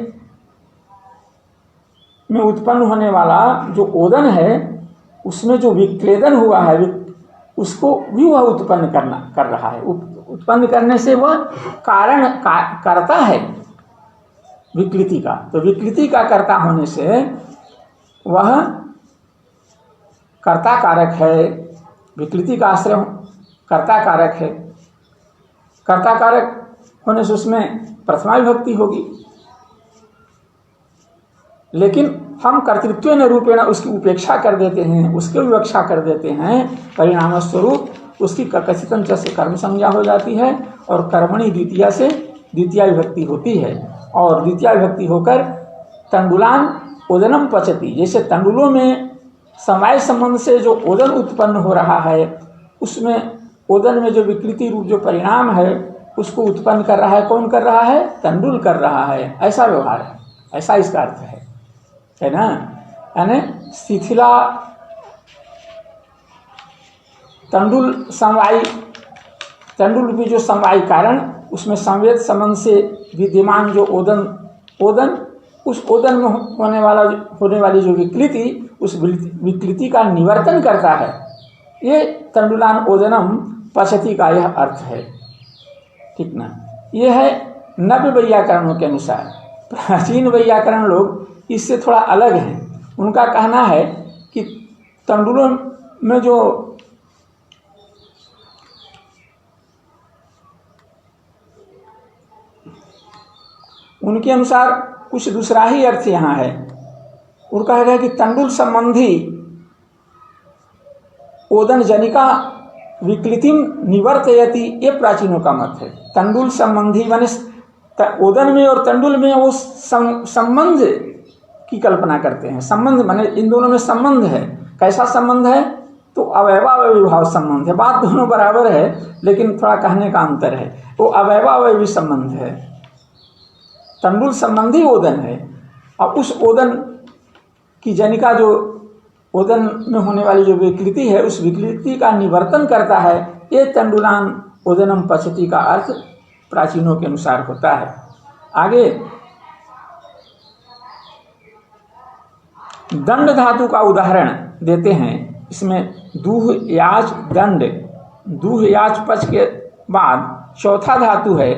में उत्पन्न होने वाला जो ओदन है, उसमें जो विक्लेदन हुआ है, उसको भी वह उत्पन्न कर रहा है। उत्पन्न करने से वह कारण करता है विकृति का। तो विकृति का कर्ता होने से वह कर्ता कारक है, विकृति का आश्रय कर्ता कारक है। कर्ता कारक होने से उसमें प्रथमा विभक्ति होगी, लेकिन हम कर्तृत्वेन रूपेण उसकी उपेक्षा कर देते हैं, उसकी विवक्षा कर देते हैं। परिणाम स्वरूप उसकी कथितन च से कर्म संज्ञा हो जाती है और कर्मणि द्वितीया से द्वितीया विभक्ति होती है, और द्वितीया विभक्ति होकर तंडुलान ओदनम पचती। जैसे तंडुलों में समय संबंध से जो ओदन उत्पन्न हो रहा है, उसमें ओदन में जो विकृति रूप जो परिणाम है, उसको उत्पन्न कर रहा है। कौन कर रहा है? तंडुल कर रहा है। ऐसा व्यवहार है, ऐसा इसका अर्थ है ना। यानी शिथिला तंडुल समवायी, तंडुल भी जो समवायी कारण, उसमें संवेद संबंध से विद्यमान जो ओदन उस ओदन में होने वाली जो विकृति, उस विकृति का निवर्तन करता है। ये तंडुलान ओदनम पचती का यह अर्थ है, ठीक ना। ये है नव्य वैयाकरणों के अनुसार। प्राचीन वैयाकरण लोग इससे थोड़ा अलग हैं। उनका कहना है कि तंडुलों में जो उनके अनुसार कुछ दूसरा ही अर्थ यहाँ है। उनका है कि तंडुल संबंधी ओदन जनिका विकृतिम निवर्तयति, ये प्राचीनों का मत है। तंडुल संबंधी माने ओदन में और तंडुल में वो संबंध की कल्पना करते हैं। संबंध माने इन दोनों में संबंध है। कैसा संबंध है? तो अवयवावयवी भाव संबंध है। बात दोनों बराबर है, लेकिन थोड़ा कहने का अंतर है। वो अवयवावयवी संबंध है, तंडुल संबंधी ओदन है। और उस ओदन की जनिका जो ओदन में होने वाली जो विकृति है, उस विकृति का निवर्तन करता है। ये तंडुलान ओदनम पचती का अर्थ प्राचीनों के अनुसार होता है। आगे दंड धातु का उदाहरण देते हैं। इसमें दूह याच दंड, दूह याच पच के बाद चौथा धातु है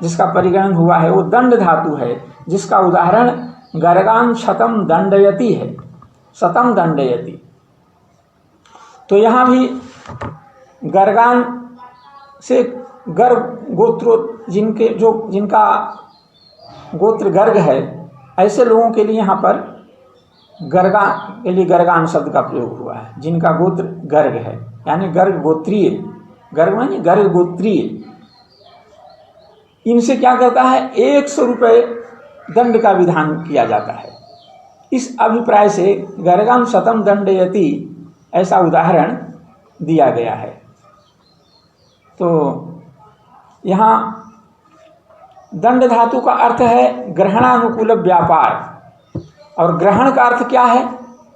जिसका परिगणन हुआ है, वो दंड धातु है, जिसका उदाहरण गर्गान शतम दंडयति है। शतम दंडयति, तो यहाँ भी गर्गान से गर्ग गोत्र जिनका गोत्र गर्ग है, ऐसे लोगों के लिए यहाँ पर गर्गा के लिए गर्गान शब्द का प्रयोग हुआ है। जिनका गोत्र गर्ग है, यानी गर्ग गोत्रीय, गर्ग माने गर्ग गोत्रीय, इनसे क्या करता है? 100 रुपये दंड का विधान किया जाता है। इस अभिप्राय से गर्गाम शतम दंडयति ऐसा उदाहरण दिया गया है। तो यहाँ दंड धातु का अर्थ है ग्रहणानुकूल व्यापार, और ग्रहण का अर्थ क्या है?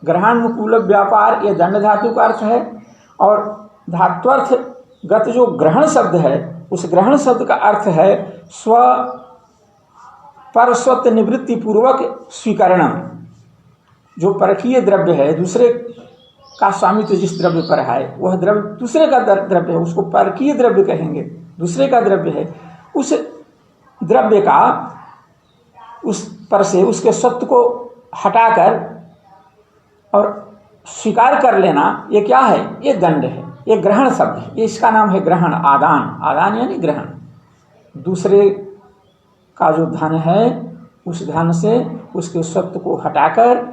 ग्रहणानुकूल व्यापार, ये दंड धातु का अर्थ है। और धात्वर्थ गत जो ग्रहण शब्द है, उस ग्रहण शब्द का अर्थ है स्व परस्वत निवृत्ति पूर्वक स्वीकरणम। जो परकीय द्रव्य है, दूसरे का स्वामित्व जिस द्रव्य पर है, वह द्रव्य दूसरे का द्रव्य है, उसको परकीय द्रव्य कहेंगे, दूसरे का द्रव्य है। उस द्रव्य का उस पर से उसके सत्व को हटाकर और स्वीकार कर लेना, ये क्या है? ये दंड है, ये ग्रहण शब्द है, ये इसका नाम है ग्रहण। आदान, आदान यानी ग्रहण। दूसरे का जो धन है, उस धन से उसके सत्व को हटाकर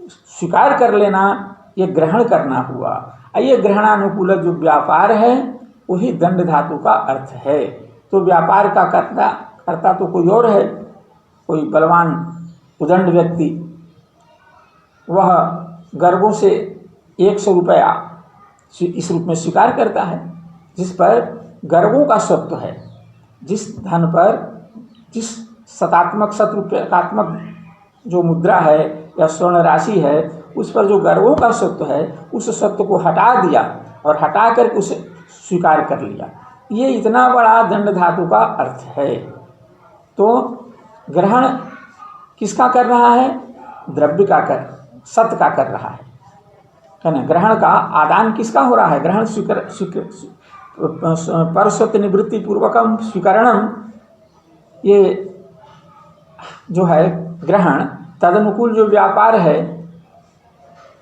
स्वीकार कर लेना, ये ग्रहण करना हुआ। ये ग्रहणानुकूल जो व्यापार है, वही दंड धातु का अर्थ है। तो व्यापार का करता तो कोई और है, कोई बलवान उदंड व्यक्ति, वह गर्वों से 100 रुपया इस रूप में स्वीकार करता है, जिस पर गर्वों का सत्व है, जिस धन पर, जिस शतात्मक जो मुद्रा है या स्वर्ण राशि है, उस पर जो गर्वों का सत्व है, उस सत्व को हटा दिया और हटा कर उसे स्वीकार कर लिया। ये इतना बड़ा दंड धातु का अर्थ है। तो ग्रहण किसका कर रहा है? द्रव्य का सत्य का कर रहा है ना। ग्रहण का आदान किसका हो रहा है? ग्रहण परस्वत निवृत्ति पूर्वकम स्वीकरणम, ये जो है ग्रहण तदनुकूल जो व्यापार है,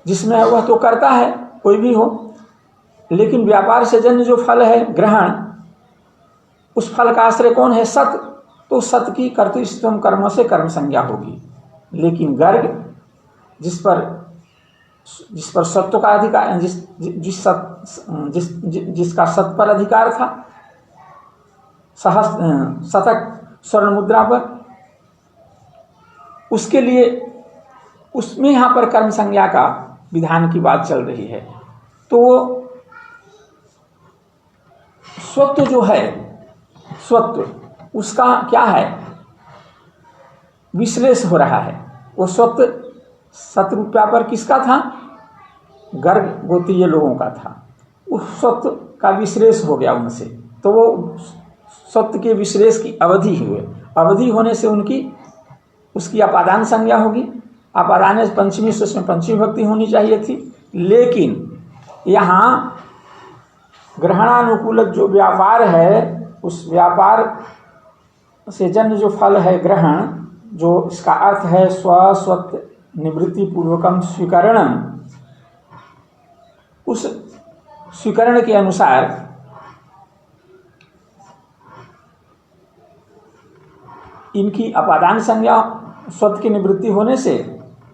जिसमें वह तो करता है कोई भी हो, लेकिन व्यापार से जन्य जो फल है ग्रहण, उस फल का आश्रय कौन है? सत। तो सत की कर्तृत्व कर्म से कर्म संज्ञा होगी। लेकिन गर्ग जिस पर सत्व का अधिकार, जिसका सत पर अधिकार था, शतक स्वर्ण मुद्रा पर, उसके लिए उसमें यहाँ पर कर्म संज्ञा का विधान की बात चल रही है। तो स्वत्व जो है, स्वत्व उसका क्या है? विश्लेष हो रहा है। वो स्वत्व 7 रुपया पर किसका था? गर्ग गोत्रीय लोगों का था। उस स्वत्व का विश्लेष हो गया उनसे, तो वो स्वत्व के विश्लेष की अवधि हुए। अवधि होने से उसकी अपादान संज्ञा होगी। अपादान पंचमी से उसमें पंचमी भक्ति होनी चाहिए थी, लेकिन यहाँ ग्रहणानुकूल जो व्यापार है, उस व्यापार से जन्य जो फल है ग्रहण, जो इसका अर्थ है स्वस्वत निवृत्ति पूर्वकम स्वीकरणम, उस स्वीकरण के अनुसार इनकी अपादान संज्ञा, स्वत की निवृत्ति होने से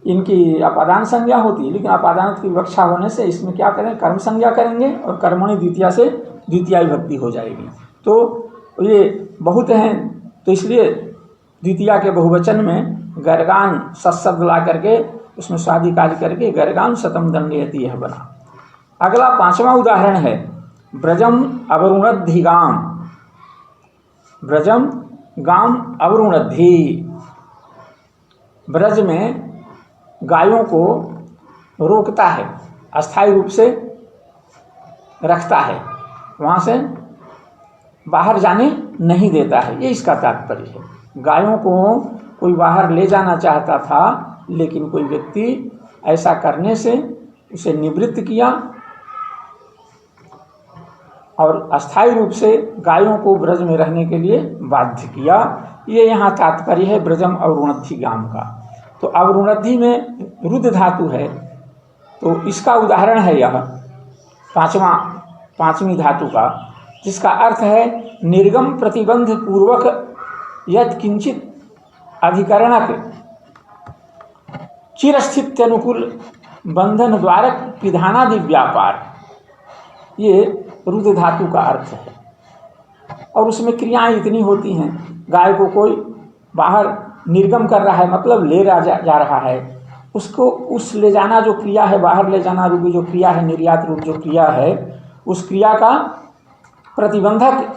इनकी अपादान संज्ञा होती है, लेकिन अपादान की विवक्षा होने से इसमें क्या करें? कर्म संज्ञा करेंगे और कर्मणि द्वितीया से द्वितीया विभक्ति हो जाएगी। तो ये बहुत हैं, तो इसलिए द्वितीया के बहुवचन में गर्गान शब्द ला करके उसमें स्वादिकाल करके गर्गान शतम दंडयति यह बना। अगला 5वां उदाहरण है ब्रजम अवरुणद्धिगाम। ब्रजम गाम अवरुणद्धि। ब्रज में गायों को रोकता है, अस्थायी रूप से रखता है, वहाँ से बाहर जाने नहीं देता है, ये इसका तात्पर्य है। गायों को कोई बाहर ले जाना चाहता था, लेकिन कोई व्यक्ति ऐसा करने से उसे निवृत्त किया और अस्थायी रूप से गायों को ब्रज में रहने के लिए बाध्य किया। ये यहाँ तात्पर्य है ब्रजम अवरुणद्धि गाम का। तो अवरुणद्धि में रुद्र धातु है, तो इसका उदाहरण है यह पांचवी धातु का, जिसका अर्थ है निर्गम प्रतिबंध पूर्वक यद किंचित अधिकरणक चिरस्थित अनुकूल बंधन द्वारक विधानादि व्यापार, ये रुद्र धातु का अर्थ है। और उसमें क्रियाएं इतनी होती हैं, गाय को कोई बाहर निर्गम कर रहा है, मतलब ले जा रहा है, उसको उस ले जाना जो क्रिया है, बाहर ले जाना रूपी जो क्रिया है, निर्यात रूप जो क्रिया है, उस क्रिया का प्रतिबंधक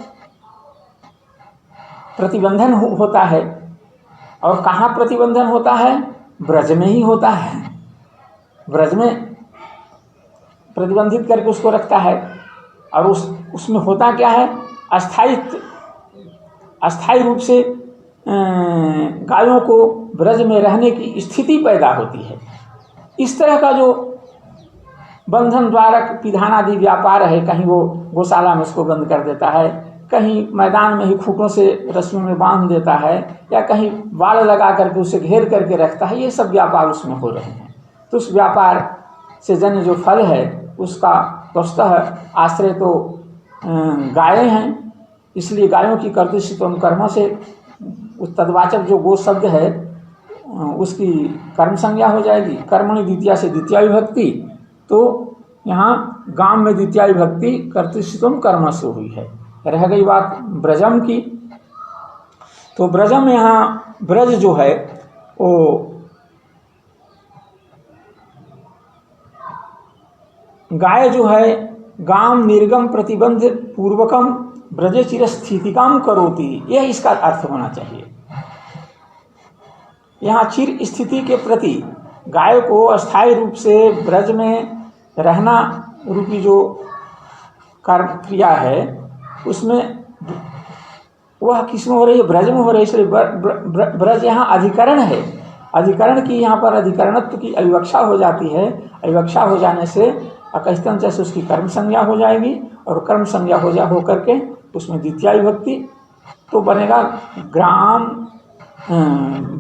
प्रतिबंधन होता है। और कहाँ प्रतिबंधन होता है? ब्रज में ही होता है। ब्रज में प्रतिबंधित करके उसको रखता है। और उसमें होता क्या है? अस्थायी रूप से गायों को ब्रज में रहने की स्थिति पैदा होती है। इस तरह का जो बंधन द्वारक विधान आदि व्यापार है, कहीं वो गौशाला में उसको बंद कर देता है, कहीं मैदान में ही खूंटों से रस्सियों में बांध देता है, या कहीं बाड़ लगा करके उसे घेर करके रखता है। ये सब व्यापार उसमें हो रहे हैं। तो उस व्यापार से जन्य जो फल है उसका वस्तुतः आश्रय तो गायें हैं। इसलिए गायों की कर्तृत्व कर्म से तद्वाचक जो गो शब्द है उसकी कर्म संज्ञा हो जाएगी। कर्मणि द्वितीया से द्वितीया विभक्ति, तो यहाँ गाम में द्वितीया विभक्ति कर्तृत्व कर्म से हुई है। रह गई बात ब्रजम की, तो ब्रजम यहाँ ब्रज जो है वो गाय जो है गाम निर्गम प्रतिबंध पूर्वकम ब्रजे चिर स्थितिकाम करोति, यह इसका अर्थ होना चाहिए। यहाँ चिर स्थिति के प्रति गाय को अस्थायी रूप से ब्रज में रहना रूपी जो कर्म क्रिया है उसमें वह किसमें हो रही है? ब्रज में हो रही है। इसलिए ब्रज यहाँ अधिकरण है। अधिकरण की यहाँ पर अधिकरणत्व की अविवक्षा हो जाती है। अविवक्षा हो जाने से अकस्तन जैसे उसकी कर्म संज्ञा हो जाएगी, और कर्म संज्ञा हो करके उसमें द्वितीया विभक्ति तो बनेगा ग्राम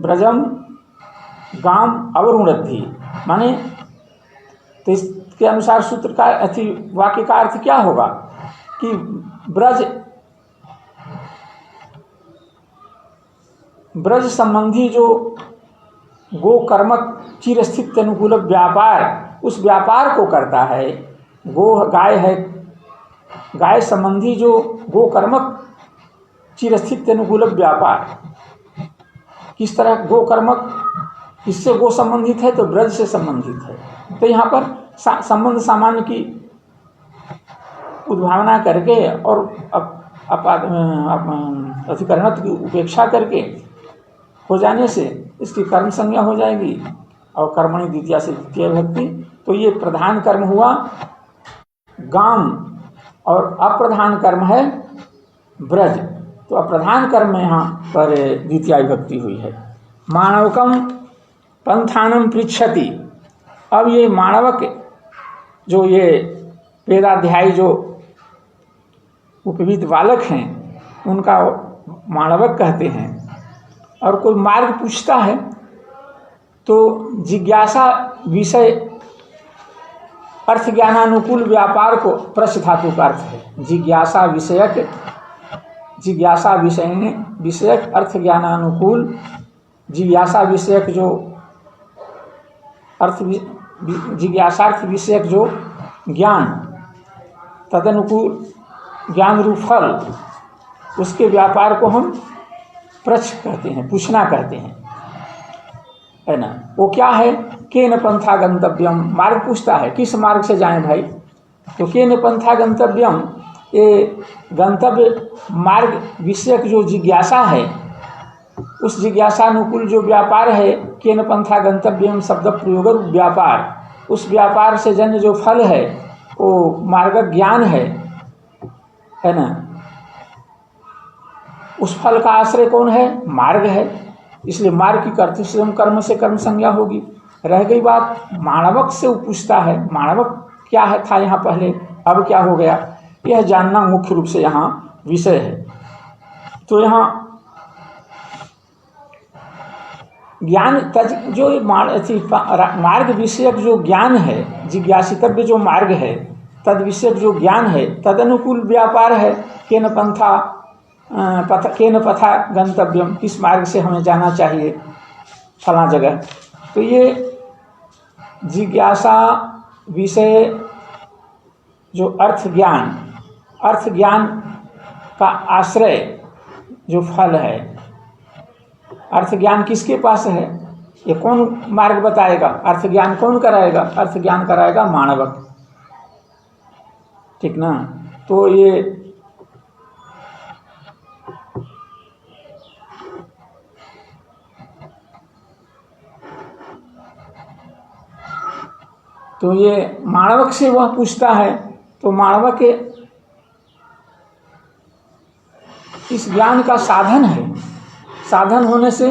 ब्रजम गाम अवरुणद्धि। माने तो इसके अनुसार सूत्र का वाक्य का अर्थ क्या होगा कि ब्रज संबंधी जो गो कर्मक चिर स्थित अनुकूल व्यापार, उस व्यापार को करता है। गो गाय है, गाय संबंधी जो गो कर्मक चिर स्थित अनुकूल व्यापार, किस तरह गो कर्मक किससे गो संबंधित है? तो ब्रज से संबंधित है। तो यहाँ पर संबंध सामान्य की उद्भावना करके और अधिकरणत्व की उपेक्षा करके हो जाने से इसकी कर्म संज्ञा हो जाएगी, और कर्मणि द्वितीया से द्वितीय विभक्ति। तो ये प्रधान कर्म हुआ गाम, और अप्रधान कर्म है ब्रज। तो अप्रधान कर्म में यहाँ पर द्वितीया विभक्ति हुई है। माणवकम पंथानम पृच्छति। अब ये माणवक जो ये वेदाध्यायी जो उपवीत बालक हैं उनका माणवक कहते हैं। और कोई मार्ग पूछता है तो जिज्ञासा विषय अर्थ ज्ञानानुकूल व्यापार को प्रश्न धातु का अर्थ है। जिज्ञासा विषयक अर्थ ज्ञानानुकूल, जिज्ञासा विषयक जो अर्थ जिज्ञासार्थ विषयक जो ज्ञान तदनुकूल ज्ञान रूप फल, उसके व्यापार को हम प्रश्न कहते हैं, पूछना कहते हैं, है ना। वो क्या है? केन पंथा गंतव्यम, मार्ग पूछता है किस मार्ग से जाएं भाई। तो केन पंथा गंतव्यम, ये गंतव्य मार्ग विषयक जो जिज्ञासा है, उस जिज्ञासानुकूल जो व्यापार है, केन पंथा गंतव्यम शब्द प्रयोग व्यापार, उस व्यापार से जन्य जो फल है वो मार्ग ज्ञान है ना। उस फल का आश्रय कौन है? मार्ग है। इसलिए मार्ग की कर्तृत्व कर्म से कर्म संज्ञा होगी। रह गई बात माणवक से पूछता है। माणवक क्या है था यहाँ पहले, अब क्या हो गया, यह जानना मुख्य रूप से यहाँ विषय है। तो यहाँ ज्ञान जो मार्ग विषयक जो ज्ञान है, जिज्ञासितव्य जो मार्ग है, तद विषयक जो ज्ञान है, तद अनुकूल व्यापार है। केन पथा गंतव्यम, किस मार्ग से हमें जाना चाहिए फला जगह। तो ये जिज्ञासा विषय जो अर्थ ज्ञान का आश्रय जो फल है, अर्थ ज्ञान किसके पास है? ये कौन मार्ग बताएगा? अर्थ ज्ञान कौन कराएगा? अर्थ ज्ञान कराएगा माणवक, ठीक ना। तो ये तो ये माणवक से वह पूछता है, तो माणवक के इस ज्ञान का साधन है, साधन होने से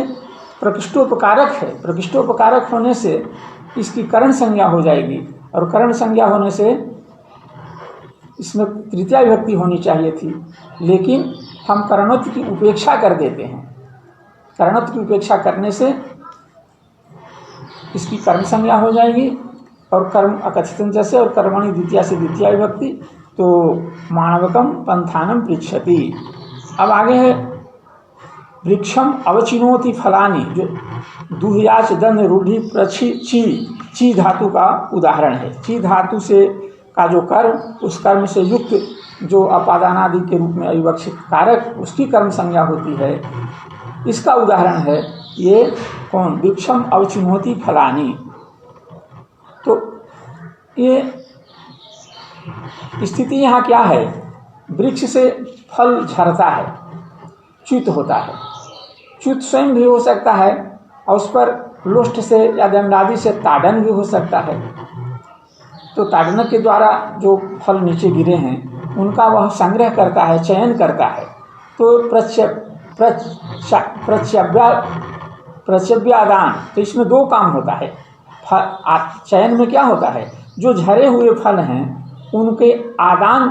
प्रकृष्टोपकारक है, प्रकृष्टोपकारक होने से इसकी करण संज्ञा हो जाएगी, और करण संज्ञा होने से इसमें तृतीया विभक्ति होनी चाहिए थी, लेकिन हम करणत्व की उपेक्षा कर देते हैं। करणत्व की उपेक्षा करने से इसकी कर्म संज्ञा हो जाएगी, और कर्म अकथितम जैसे, और कर्मणि द्वितीया से द्वितीया विभक्ति, तो माणवकम पंथानम पृच्छति। अब आगे है वृक्षम अवचिनोति फलानि, जो दुहयाच दंड रूढ़ि प्रछि ची धातु का उदाहरण है। ची धातु से का जो कर्म, उस कर्म से युक्त जो अपादानादि के रूप में अविवक्षित कारक, उसकी कर्म संज्ञा होती है। इसका उदाहरण है ये कौन, वृक्षम अवचिनोति फलानि। तो ये स्थिति यहाँ क्या है, वृक्ष से फल झरता है, च्युत होता है। च्युत स्वयं भी हो सकता है, और उस पर लोष्ट से या दंडादि से ताड़न भी हो सकता है। तो ताड़न के द्वारा जो फल नीचे गिरे हैं उनका वह संग्रह करता है, चयन करता है। तो प्रत्यव्यादान, तो इसमें दो काम होता है। चयन में क्या होता है, जो झरे हुए फल हैं उनके आदान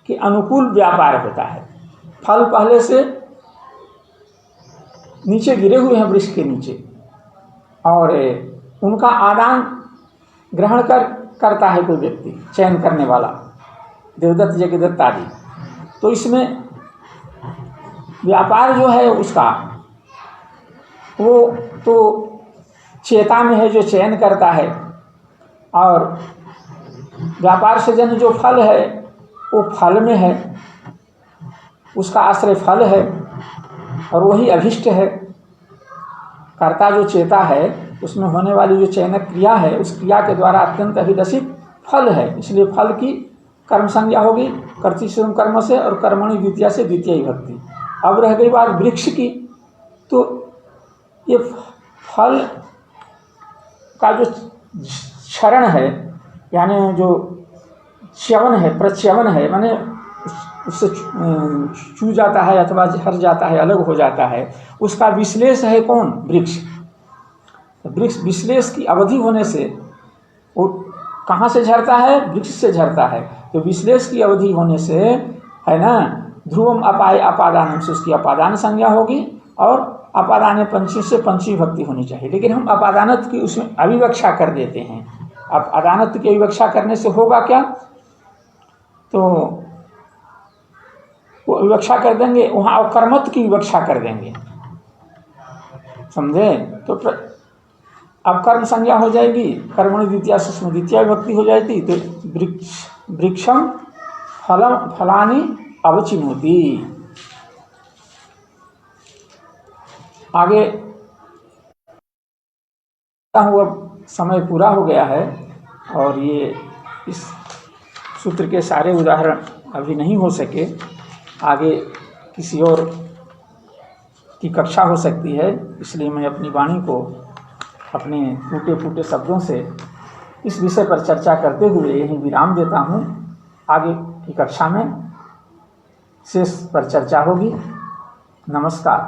के अनुकूल व्यापार होता है। फल पहले से नीचे गिरे हुए हैं वृक्ष के नीचे, और उनका आदान ग्रहण करता है कोई व्यक्ति, चयन करने वाला, देवदत्त जगदत्त आदि। तो इसमें व्यापार जो है उसका, वो तो चेता में है जो चयन करता है, और व्यापार से जन्य जो फल है वो फल में है, उसका आश्रय फल है, और वही अभिष्ट है। कर्ता जो चेता है उसमें होने वाली जो चयनक क्रिया है, उस क्रिया के द्वारा अत्यंत अभिलषित फल है, इसलिए फल की कर्म संज्ञा होगी कर्तृश्रम कर्म से, और कर्मणि द्वितीया से द्वितीय विभक्ति। अब रह गई बात वृक्ष की, तो ये फल का जो क्षरण है, यानी जो च्यवन है, प्रच्यवन है, माने उससे चू जाता है अथवा झर जाता है, अलग हो जाता है, उसका विश्लेष है कौन, वृक्ष। वृक्ष विश्लेष की अवधि होने से वो कहाँ से झरता है, वृक्ष से झरता है। तो विश्लेष की अवधि होने से है ना, ध्रुवम अपाय अपादानम से उसकी अपादान संज्ञा होगी, और अपादान पंचमी से पंचमी भक्ति होनी चाहिए। लेकिन हम अपादानत्व की उसमें अविवक्षा कर देते हैं। अब अदानत्व की अविवक्षा करने से होगा क्या, तो वो विवक्षा कर देंगे, वहाँ अकर्मत्व की विवक्षा कर देंगे, समझे। तो अब कर्म संज्ञा हो जाएगी, कर्मणि द्वितीया से उसमें द्वितीया विभक्ति हो जाएगी। तो वृक्षम फलानि अवचिनोति। आगे हुआ समय पूरा हो गया है, और ये इस सूत्र के सारे उदाहरण अभी नहीं हो सके, आगे किसी और की कक्षा हो सकती है। इसलिए मैं अपनी वाणी को अपने टूटे फूटे शब्दों से इस विषय पर चर्चा करते हुए यहीं विराम देता हूँ। आगे की कक्षा में शेष पर चर्चा होगी। नमस्कार।